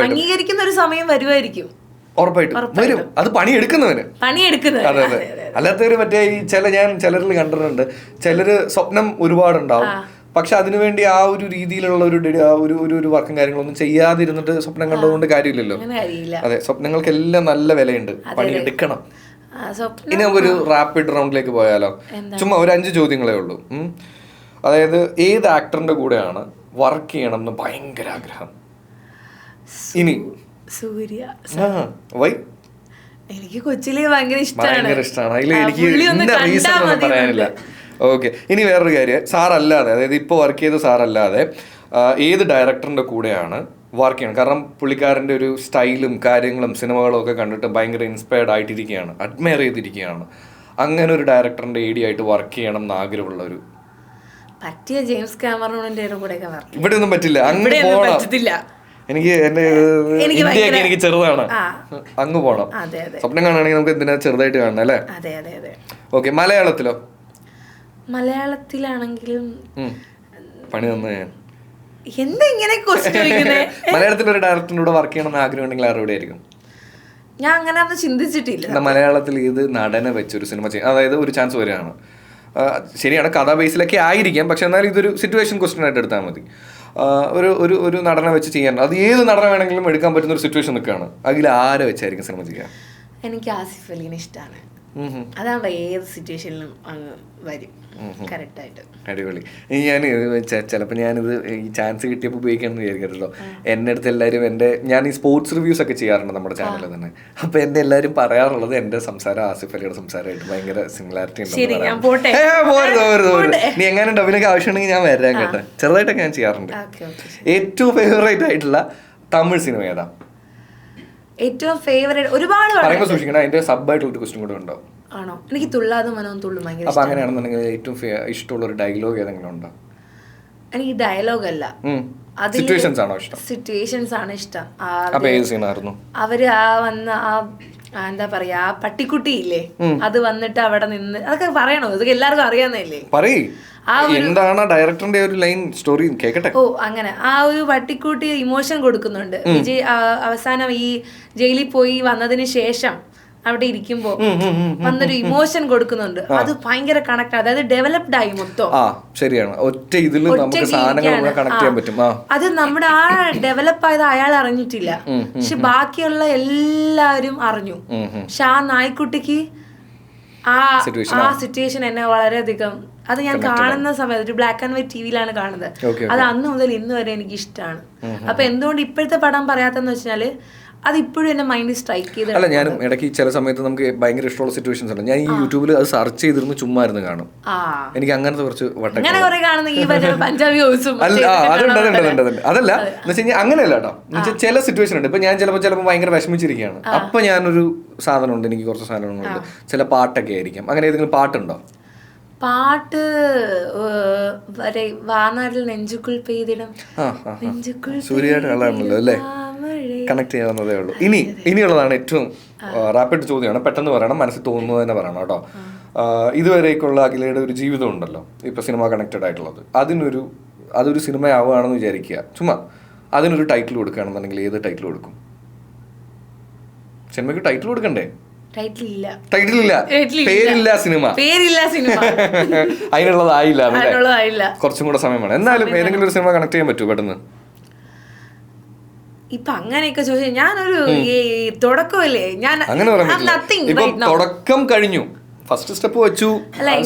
അംഗീകരിക്കുന്ന ഒരു സമയം വരുമായിരിക്കും, ഉറപ്പായിട്ടും വരും. അത് പണിയെടുക്കുന്നവന്. അതെ അതെ. അല്ലാത്തവര് മറ്റേ ഈ ചിലരിൽ കണ്ടിട്ടുണ്ട്, ചിലര് സ്വപ്നം ഒരുപാടുണ്ടാവും, പക്ഷെ അതിനുവേണ്ടി ആ ഒരു രീതിയിലുള്ള ഒരു വർക്കും കാര്യങ്ങളൊന്നും ചെയ്യാതിരുന്നിട്ട് സ്വപ്നം കണ്ടതുകൊണ്ട് കാര്യമില്ലല്ലോ. അതെ, സ്വപ്നങ്ങൾക്കെല്ലാം നല്ല വിലയുണ്ട്, പണിയെടുക്കണം. ഇനി നമുക്കൊരു റാപ്പിഡ് റൗണ്ടിലേക്ക് പോയാലോ? ചുമ്മാ ഒരു 5 ചോദ്യങ്ങളേ ഉള്ളൂ. അതായത് ഏത് ആക്ടറിന്റെ കൂടെയാണ് വർക്ക് ചെയ്യണം എന്ന് ഭയങ്കര ആഗ്രഹം? ഇനി സൂര്യ. വൈ? എനിക്ക് കൊച്ചിലെ ഭയങ്കര ഇഷ്ടമാണ്. അതിൽ എനിക്ക് ഇന്ന റീസൺ ഒന്നും പറയാനില്ല. ഓക്കെ, ഇനി വേറൊരു കാര്യം, സാറല്ലാതെ, അതായത് ഇപ്പോൾ വർക്ക് ചെയ്ത സാറല്ലാതെ ഏത് ഡയറക്ടറിന്റെ കൂടെയാണ് വർക്ക് ചെയ്യണം? കാരണം പുള്ളിക്കാരൻ്റെ ഒരു സ്റ്റൈലും കാര്യങ്ങളും സിനിമകളും ഒക്കെ കണ്ടിട്ട് ഭയങ്കര ഇൻസ്പയർഡ് ആയിട്ടിരിക്കുകയാണ്, അഡ്മയർ ചെയ്തിരിക്കുകയാണ്. അങ്ങനെ ഒരു ഡയറക്ടറിന്റെ AD ആയിട്ട് വർക്ക് ചെയ്യണം എന്ന് ആഗ്രഹമുള്ളൊരു പറ്റിയ ജെയിംസ് കാമറൂണിന്റെ കൂടെ ഇവിടെ ഒന്നും പറ്റില്ല, അങ്ങനെ പറ്റത്തില്ല. എനിക്ക് എന്റെ ഇന്ത്യയൊക്കെ എനിക്ക് ചെറുതാണ്, അങ്ങ് പോണം. സ്വപ്നം കാണുകയാണെങ്കിൽ നമുക്ക് എന്തിനാ ചെറുതായിട്ട് കാണണം അല്ലേ? ഓക്കെ. മലയാളത്തിലോ? മലയാളത്തിലാണെങ്കിലും പണി തന്നു ഞാൻ. എന്താ ഇങ്ങനെ മലയാളത്തിൽ ഒരു ഡയറക്ടറിനോട് വർക്ക് ചെയ്യണമെന്ന് ആഗ്രഹം ഉണ്ടെങ്കിൽ ആരുടെ ആയിരിക്കും? ഞാൻ അങ്ങനെ ഒന്നും ചിന്തിച്ചിട്ടില്ല. മലയാളത്തിൽ ഇത് നടനെ വെച്ചൊരു സിനിമ ചെയ്യും, അതായത് ഒരു ചാൻസ് വരികയാണ്. ശരിയാണ്, കഥാ ബേസിലൊക്കെ ആയിരിക്കാം, പക്ഷെ എന്നാലും ഇതൊരു സിറ്റുവേഷൻ ക്വസ്റ്റ്യൻ ആയിട്ട് എടുത്താൽ മതി. ഒരു നടനെ വെച്ച് ചെയ്യാൻ, അത് ഏത് നടനെ വേണമെങ്കിലും എടുക്കാൻ പറ്റുന്ന ഒരു സിറ്റുവേഷൻ നിൽക്കുകയാണ്. അതിൽ ആരെ വെച്ചായിരിക്കും സിനിമ ചെയ്യാൻ? എനിക്ക് ആസിഫ് അലീനെ ഇഷ്ടമാണ്. അതാകുമ്പോ ഏത് സിറ്റുവേഷനിലും അങ്ങ് വരും കറക്റ്റായിട്ട്. അടിപൊളി. ഞാൻ ചിലപ്പോൾ ഞാനിത് ഈ ചാൻസ് കിട്ടിയപ്പോൾ ഉപയോഗിക്കാമെന്ന് വിചാരിക്കട്ടോ. എൻ്റെ അടുത്ത് എല്ലാവരും ഞാൻ ഈ സ്പോർട്സ് റിവ്യൂസ് ഒക്കെ ചെയ്യാറുണ്ട് നമ്മുടെ ചാനലിൽ തന്നെ. അപ്പോൾ എന്നെ എല്ലാവരും പറയാറുള്ളത് എൻ്റെ സംസാരം ആസിഫ് അലിയുടെ സംസാരമായിട്ട് ഭയങ്കര സിമിലാരിറ്റി ഉണ്ട്. നീ എങ്ങനെ ഡബിനൊക്കെ ആവശ്യമുണ്ടെങ്കിൽ ഞാൻ വരാൻ കേട്ടെ, ചെറുതായിട്ടൊക്കെ ഞാൻ ചെയ്യാറുണ്ട്. ഏറ്റവും ഫേവറേറ്റ് ആയിട്ടുള്ള തമിഴ് സിനിമ ഏതാ? ഏറ്റവും ഫേവറേറ്റ് ഒരുപാട് പറയുമ്പോൾ സൂക്ഷിക്കണം, അതിന്റെ സബ് ആയിട്ടുള്ള ഒരു ക്വസ്റ്റ്യൻ കൂടെ ഉണ്ടാവും. ആണോ? എനിക്ക് തുള്ളാതെ മനവും തുള്ളും ഭയങ്കര. അപ്പൊ അങ്ങനെയാണെന്നുണ്ടെങ്കിൽ ഏറ്റവും ഇഷ്ടമുള്ള ഒരു ഡയലോഗ് ഏതെങ്കിലും ഉണ്ടോ? എനിക്ക് ഡയലോഗ് അല്ല, സിറ്റുവേഷൻസ് ആണോ ഇഷ്ടം? സിറ്റുവേഷൻസ് ആണ് ഇഷ്ടം. അപ്പൊ ഏത് സീനായിരുന്നു? അവര് വന്ന എന്താ പറയാ, ആ പട്ടിക്കുട്ടി ഇല്ലേ, അത് വന്നിട്ട് അവിടെ നിന്ന്, അതൊക്കെ പറയണോ? ഇതൊക്കെ എല്ലാവർക്കും അറിയാവുന്നതല്ലേ? എന്താണ് ഡയറക്ടറിന്റെ ഒരു ലൈൻ സ്റ്റോറി കേക്കട്ടെ. ഓ അങ്ങനെ ആ ഒരു പട്ടിക്കുട്ടി ഇമോഷൻ കൊടുക്കുന്നുണ്ട്. വിജയ് അവസാനം ഈ ജയിലിൽ പോയി വന്നതിന് ശേഷം അവിടെ ഇരിക്കുമ്പോ വന്നൊരു ഇമോഷൻ കൊടുക്കുന്നുണ്ട്. അത് ഭയങ്കര കണക്ട്, അതായത് ഡെവലപ്ഡ് ആയി മൊത്തം. ശരിയാണ്, ഒറ്റ ഇതിൽ നമുക്ക് സാധനങ്ങൾ കണക്ട് ചെയ്യാൻ പറ്റും. അത് നമ്മുടെ ആ ഡെവലപ്പ് ആയത് അയാൾ അറിഞ്ഞിട്ടില്ല, പക്ഷെ ബാക്കിയുള്ള എല്ലാവരും അറിഞ്ഞു. പക്ഷെ ആ നായ്ക്കുട്ടിക്ക് ആ സിറ്റുവേഷൻ എന്നെ വളരെയധികം, അത് ഞാൻ കാണുന്ന സമയത്ത് ഒരു ബ്ലാക്ക് ആൻഡ് വൈറ്റ് ടിവിയിലാണ് കാണുന്നത്. അത് അന്ന് മുതൽ ഇന്ന് വരെ എനിക്ക് ഇഷ്ടമാണ്. അപ്പൊ എന്തുകൊണ്ട് ഇപ്പോഴത്തെ പടം പറയാത്തെന്ന് വെച്ചാല് അത് ഇപ്പോഴും എന്റെ മൈൻഡിൽ സ്ട്രൈക്ക് ചെയ്ത്. അല്ല, ഞാനും ഇടയ്ക്ക് ചില സമയത്ത് നമുക്ക് ഭയങ്കര ഇഷ്ടമുള്ള സിറ്റുവേഷൻസ് ഉണ്ട്, ഞാൻ ഈ യൂട്യൂബിൽ അത് സെർച്ച് ചെയ്തിരുന്ന് ചുമ്മാ ഇരുന്ന് കാണും. എനിക്ക് അങ്ങനത്തെ കുറച്ച് അതല്ല എന്ന് വെച്ച് കഴിഞ്ഞാൽ അങ്ങനെയല്ല കേട്ടോ. എന്ന് വെച്ചാൽ ചില സിറ്റുവേഷൻ ഉണ്ട്. ഇപ്പൊ ഞാൻ ചിലപ്പോൾ ഭയങ്കര വിഷമിച്ചിരിക്കുകയാണ്, അപ്പൊ ഞാനൊരു സാധനമുണ്ട്, എനിക്ക് കുറച്ച് സാധനങ്ങളുണ്ട്, ചില പാട്ടൊക്കെ ആയിരിക്കും. അങ്ങനെ ഏതെങ്കിലും പാട്ടുണ്ടോ? പാട്ട് വാനാടിൽ നെഞ്ചുക്കുൾ പെയ്തിടം, സൂര്യയുടെ ആളാണല്ലോ അല്ലേ, കണക്ട് ചെയ്യാവുന്നതേ ഉള്ളൂ. ഇനിയുള്ളതാണ് ഏറ്റവും റാപ്പിഡ് ചോദ്യമാണ്, പെട്ടെന്ന് പറയണം, മനസ്സിൽ തോന്നുന്നത് തന്നെ പറയണം കേട്ടോ. ഇതുവരേക്കുള്ള അഖിലയുടെ ഒരു ജീവിതം ഉണ്ടല്ലോ, ഇപ്പൊ സിനിമ കണക്റ്റഡ് ആയിട്ടുള്ളത്, അതൊരു സിനിമ ആവുകയാണെന്ന് വിചാരിക്കുക. ചുമ്മാ അതിനൊരു ടൈറ്റിൽ കൊടുക്കുകയാണെന്നുണ്ടെങ്കിൽ ഏത് ടൈറ്റിൽ കൊടുക്കും? സിനിമയ്ക്ക് ടൈറ്റിൽ കൊടുക്കണ്ടേ? ടൈറ്റിലില്ല, പേരില്ല സിനിമ, അതിനുള്ളതായില്ല, കുറച്ചും കൂടെ സമയം വേണം. എന്നാലും ഏതെങ്കിലും ഒരു സിനിമ കണക്ട് ചെയ്യാൻ പറ്റുമോ പെട്ടെന്ന്? ഇപ്പൊ അങ്ങനെയൊക്കെ ചോദിച്ചാൽ ഞാനൊരു തുടക്കമല്ലേ, ഞാൻ തുടക്കം കഴിഞ്ഞു, ഫസ്റ്റ് സ്റ്റെപ്പ് വെച്ചു,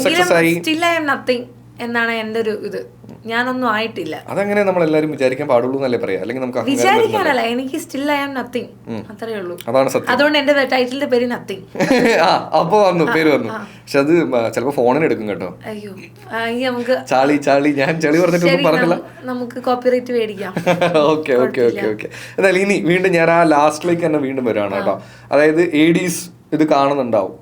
സ്റ്റിൽ ഐ ആം നത്തിങ് എന്നാണ് എന്റെ ഒരു ഇത്. ഞാനൊന്നും ആയിട്ടില്ല. അതങ്ങനെ നമ്മൾ എല്ലാരും വിചാരിക്കാൻ പാടുള്ളൂ എന്നല്ലേ പറയാ, അല്ലെങ്കിൽ നമുക്ക് വിചാരിക്കാനല്ല, എനിക്ക് സ്റ്റിൽ ഐ ആം നത്തിങ്, അത്രേ ഉള്ളൂ. അതാണ് സത്യം. അതുകൊണ്ട് എന്റെ ടൈറ്റിലിന്റെ പേര് നത്തിങ്. അപ്പൊ വന്നു, പേര് വന്നു. പക്ഷെ അത് ചിലപ്പോ ഫോണിന് എടുക്കും കേട്ടോ. അയ്യോ, നമുക്ക് ചാളി ഞാൻ ചളി പറഞ്ഞിട്ട് പറഞ്ഞില്ല, നമുക്ക് കോപ്പിറൈറ്റ് മേടിക്കാം. ഓക്കെ. എന്തായാലും ഇനി വീണ്ടും ഞാൻ ആ ലാസ്റ്റിലേക്ക് തന്നെ വീണ്ടും വരുവാണ് കേട്ടോ. അതായത് ADs ഇത് കാണുന്നുണ്ടാവും,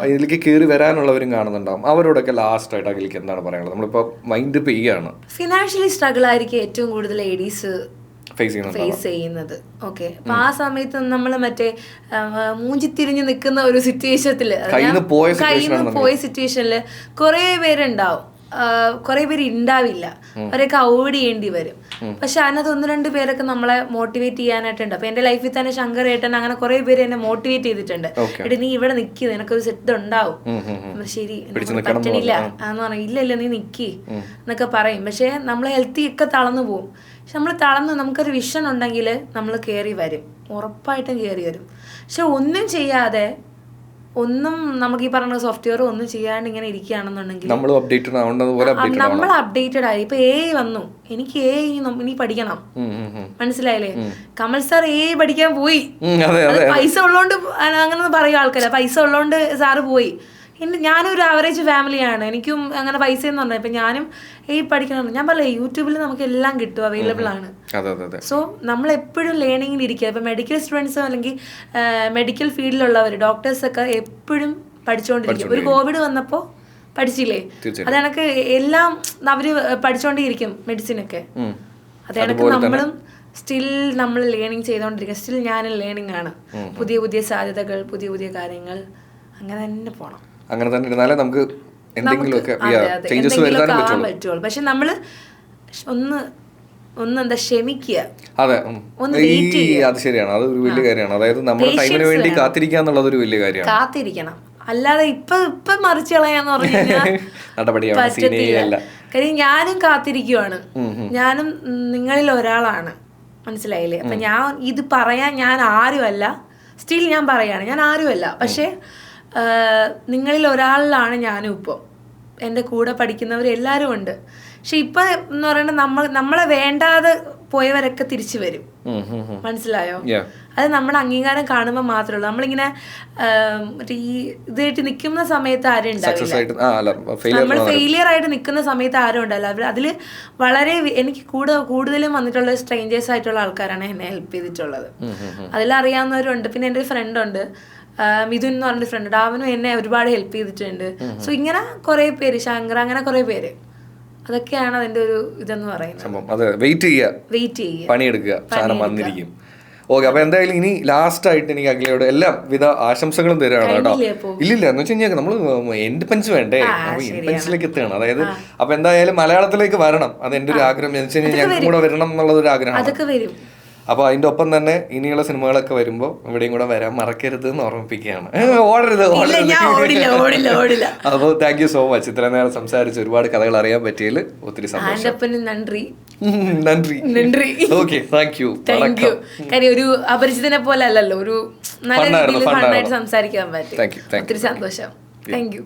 ഇതിലേക്ക് കയറി വരാനുള്ളവരും കാണുന്നുണ്ടാവും, അവരോടൊക്കെ ലാസ്റ്റ് ആയിട്ട് അഖിലേക്ക് എന്താണ് പറയാനുള്ളത്? നമ്മളിപ്പോ മൈൻഡ് ചെയ്യുകയാണ്, ഫിനാൻഷ്യലി സ്ട്രഗിൾ ആയിരിക്കും ഏറ്റവും കൂടുതൽ ADs ഫേസ് ചെയ്യുന്നത്. ഓക്കെ, അപ്പൊ ആ സമയത്ത് നമ്മൾ മറ്റേ മൂഞ്ചിത്തിരിഞ്ഞ് നിൽക്കുന്ന ഒരു സിറ്റുവേഷനില്, കയ്യിൽ നിന്ന് പോയ സിറ്റുവേഷനില് കുറെ പേരുണ്ടാവും, കുറെ പേര് ഉണ്ടാവില്ല, അവരൊക്കെ അവോയ്ഡ് ചെയ്യേണ്ടി വരും. പക്ഷെ അതിനകത്ത് 1-2 പേരൊക്കെ നമ്മളെ മോട്ടിവേറ്റ് ചെയ്യാനായിട്ടുണ്ട്. അപ്പൊ എന്റെ ലൈഫിൽ തന്നെ ശങ്കർ ഏട്ടൻ അങ്ങനെ കുറെ പേര് എന്നെ മോട്ടിവേറ്റ് ചെയ്തിട്ടുണ്ട്. എടി നീ ഇവിടെ നിൽക്കി, നിനക്കൊരു സെറ്റ് ഉണ്ടാവും, ശരി പറ്റണില്ല എന്ന് പറയും, ഇല്ല നീ നിക്കി എന്നൊക്കെ പറയും. പക്ഷെ നമ്മളെ ഹെൽത്തി ഒക്കെ തളർന്നു പോകും. പക്ഷെ നമ്മൾ നമുക്കൊരു വിഷൻ ഉണ്ടെങ്കിൽ നമ്മൾ കയറി വരും, ഉറപ്പായിട്ടും കയറി വരും. പക്ഷെ ഒന്നും ചെയ്യാതെ, ഒന്നും നമുക്ക് ഈ പറഞ്ഞ സോഫ്റ്റ്വെയർ ഒന്നും ചെയ്യാണ്ട് ഇങ്ങനെ ഇരിക്കുകയാണെന്നുണ്ടെങ്കിൽ നമ്മൾ അപ്ഡേറ്റഡ് ആയി. ഇപ്പൊ AI വന്നു, എനിക്ക് AI ഇനി പഠിക്കണം, മനസ്സിലായില്ലേ? കമൽ സാർ AI പഠിക്കാൻ പോയി, പൈസ ഉള്ളോണ്ട് അങ്ങനെ പറയും ആൾക്കാര്, പൈസ ഉള്ളോണ്ട് സാറ് പോയി. ഞാനൊരു ആവറേജ് ഫാമിലിയാണ്, എനിക്കും അങ്ങനെ പൈസ എന്ന് പറഞ്ഞാൽ ഇപ്പൊ ഞാനും പഠിക്കണം. ഞാൻ പറയേ, യൂട്യൂബിൽ നമുക്ക് എല്ലാം കിട്ടും, അവൈലബിൾ ആണ്. സോ നമ്മൾ എപ്പോഴും ലേണിംഗിൽ ഇരിക്കുക. ഇപ്പൊ മെഡിക്കൽ സ്റ്റുഡൻസോ അല്ലെങ്കിൽ മെഡിക്കൽ ഫീൽഡിലുള്ളവർ, ഡോക്ടേഴ്സ് ഒക്കെ എപ്പോഴും പഠിച്ചുകൊണ്ടിരിക്കും. ഒരു കോവിഡ് വന്നപ്പോ പഠിച്ചില്ലേ, അത് എല്ലാം അവര് പഠിച്ചുകൊണ്ടേയിരിക്കും, മെഡിസിൻ ഒക്കെ. അത് നമ്മളും സ്റ്റിൽ നമ്മൾ ലേണിങ് ചെയ്തുകൊണ്ടിരിക്കുക. സ്റ്റിൽ ഞാൻ ലേണിംഗ് ആണ്. പുതിയ പുതിയ സാധ്യതകൾ, പുതിയ പുതിയ കാര്യങ്ങൾ, അങ്ങനെ തന്നെ പോണം. അങ്ങനെ തന്നെ ഇരുന്നാലേ നമുക്ക് എന്തെങ്കിലുമൊക്കെ ചേഞ്ചസ് വരുത്താനും പറ്റുള്ളൂ. പക്ഷെ നമ്മള് ഒന്ന് ക്ഷമിക്കുക. അതെ, അത് ശരിയാണ്. അത് ഒരു വലിയ കാര്യമാണ്. അതായത് നമ്മുടെ ടൈമിന് വേണ്ടി കാത്തിരിക്കുക എന്നുള്ളത് ഒരു വലിയ കാര്യമാണ്. കാത്തിരിക്കണം. അല്ലാതെ ഇപ്പൊ മറിച്ച് കളയാന്ന് പറഞ്ഞു കഴിഞ്ഞാൽ പറ്റത്തില്ല. കാര്യം ഞാനും കാത്തിരിക്കുവാണ്. ഞാനും നിങ്ങളിൽ ഒരാളാണ്, മനസ്സിലായില്ലേ? അപ്പൊ ഞാൻ ഇത് പറയാൻ ഞാൻ ആരുമല്ല. സ്റ്റിൽ ഞാൻ പറയാണ്, ഞാൻ ആരുമല്ല. പക്ഷെ നിങ്ങളിൽ ഒരാളിലാണ് ഞാനും. ഇപ്പോൾ എൻ്റെ കൂടെ പഠിക്കുന്നവരെല്ലാവരും ഉണ്ട്. പക്ഷെ ഇപ്പൊ എന്ന് പറയുന്നത് നമ്മളെ വേണ്ടാതെ പോയവരൊക്കെ തിരിച്ചു വരും. മനസ്സിലായോ? അത് നമ്മുടെ അംഗീകാരം കാണുമ്പോൾ മാത്രമേ ഉള്ളൂ. നമ്മളിങ്ങനെ ഈ ഇതായിട്ട് നിൽക്കുന്ന സമയത്ത് ആരും ഉണ്ടാവില്ല. നമ്മൾ ഫെയിലിയർ ആയിട്ട് നിൽക്കുന്ന സമയത്ത് ആരും ഉണ്ടാവില്ല. അതിൽ വളരെ എനിക്ക് കൂടുതലും വന്നിട്ടുള്ള സ്ട്രേഞ്ചേഴ്സ് ആയിട്ടുള്ള ആൾക്കാരാണ് എന്നെ ഹെൽപ്പ് ചെയ്തിട്ടുള്ളത്. അതിലറിയാവുന്നവരുണ്ട്. പിന്നെ എൻ്റെ ഒരു ഫ്രണ്ട് ഉണ്ട്, മിഥുൻ എന്ന് പറഞ്ഞൊരു ഫ്രണ്ട് ഉണ്ട്. അവനും എന്നെ ഒരുപാട് ഹെൽപ്പ് ചെയ്തിട്ടുണ്ട്. സോ ഇങ്ങനെ കുറെ പേര്, ശങ്കർ, അങ്ങനെ കുറെ പേര്. അതൊക്കെയാണ് അതിന്റെ ഒരു ഇതെന്ന് പറയുന്നത്. വെയിറ്റ് ചെയ്യുക, പണിയെടുക്കുക, സാധനം വന്നിരിക്കും. ഓക്കെ, അപ്പൊ എന്തായാലും ഇനി ലാസ്റ്റ് ആയിട്ട് എനിക്ക് അഖിലയോട് എല്ലാവിധ ആശംസകളും തരാണ് കേട്ടോ. ഇല്ലില്ല, എന്ന് വെച്ച് കഴിഞ്ഞാൽ നമ്മള് എൻഡ് പഞ്ച് വേണ്ടേ, എൻഡ് പഞ്ചിലേക്ക് എത്തുകയാണ്. അതായത് അപ്പൊ എന്തായാലും മലയാളത്തിലേക്ക് വരണം. അത് എന്റെ ഒരു ആഗ്രഹം. എന്ന് വെച്ച് കഴിഞ്ഞാൽ ഞങ്ങൾക്ക് കൂടെ വരണം എന്നുള്ളത് ഒരു ആഗ്രഹമാണ്. അപ്പൊ അതിന്റെ ഒപ്പം തന്നെ ഇനിയുള്ള സിനിമകളൊക്കെ വരുമ്പോ ഇവിടെയും കൂടെ വരാൻ മറക്കരുത് എന്ന് ഓർമ്മിപ്പിക്കുകയാണ്. ഓടരുത്. അപ്പോൾ താങ്ക് യു സോ മച്ച്. ഇത്ര നേരം സംസാരിച്ച് ഒരുപാട് കഥകൾ അറിയാൻ പറ്റിയതിൽ ഒത്തിരി സന്തോഷം. നന്ദി. Okay, thank you. കാര്യം ഒരു അപരിചിതനെ പോലെ അല്ലല്ലോ, ഒരു നല്ല രീതിയിൽ ഫണ്ണായിട്ട് സംസാരിക്കാൻ പറ്റും. ഒത്തിരി സന്തോഷം. Thank you.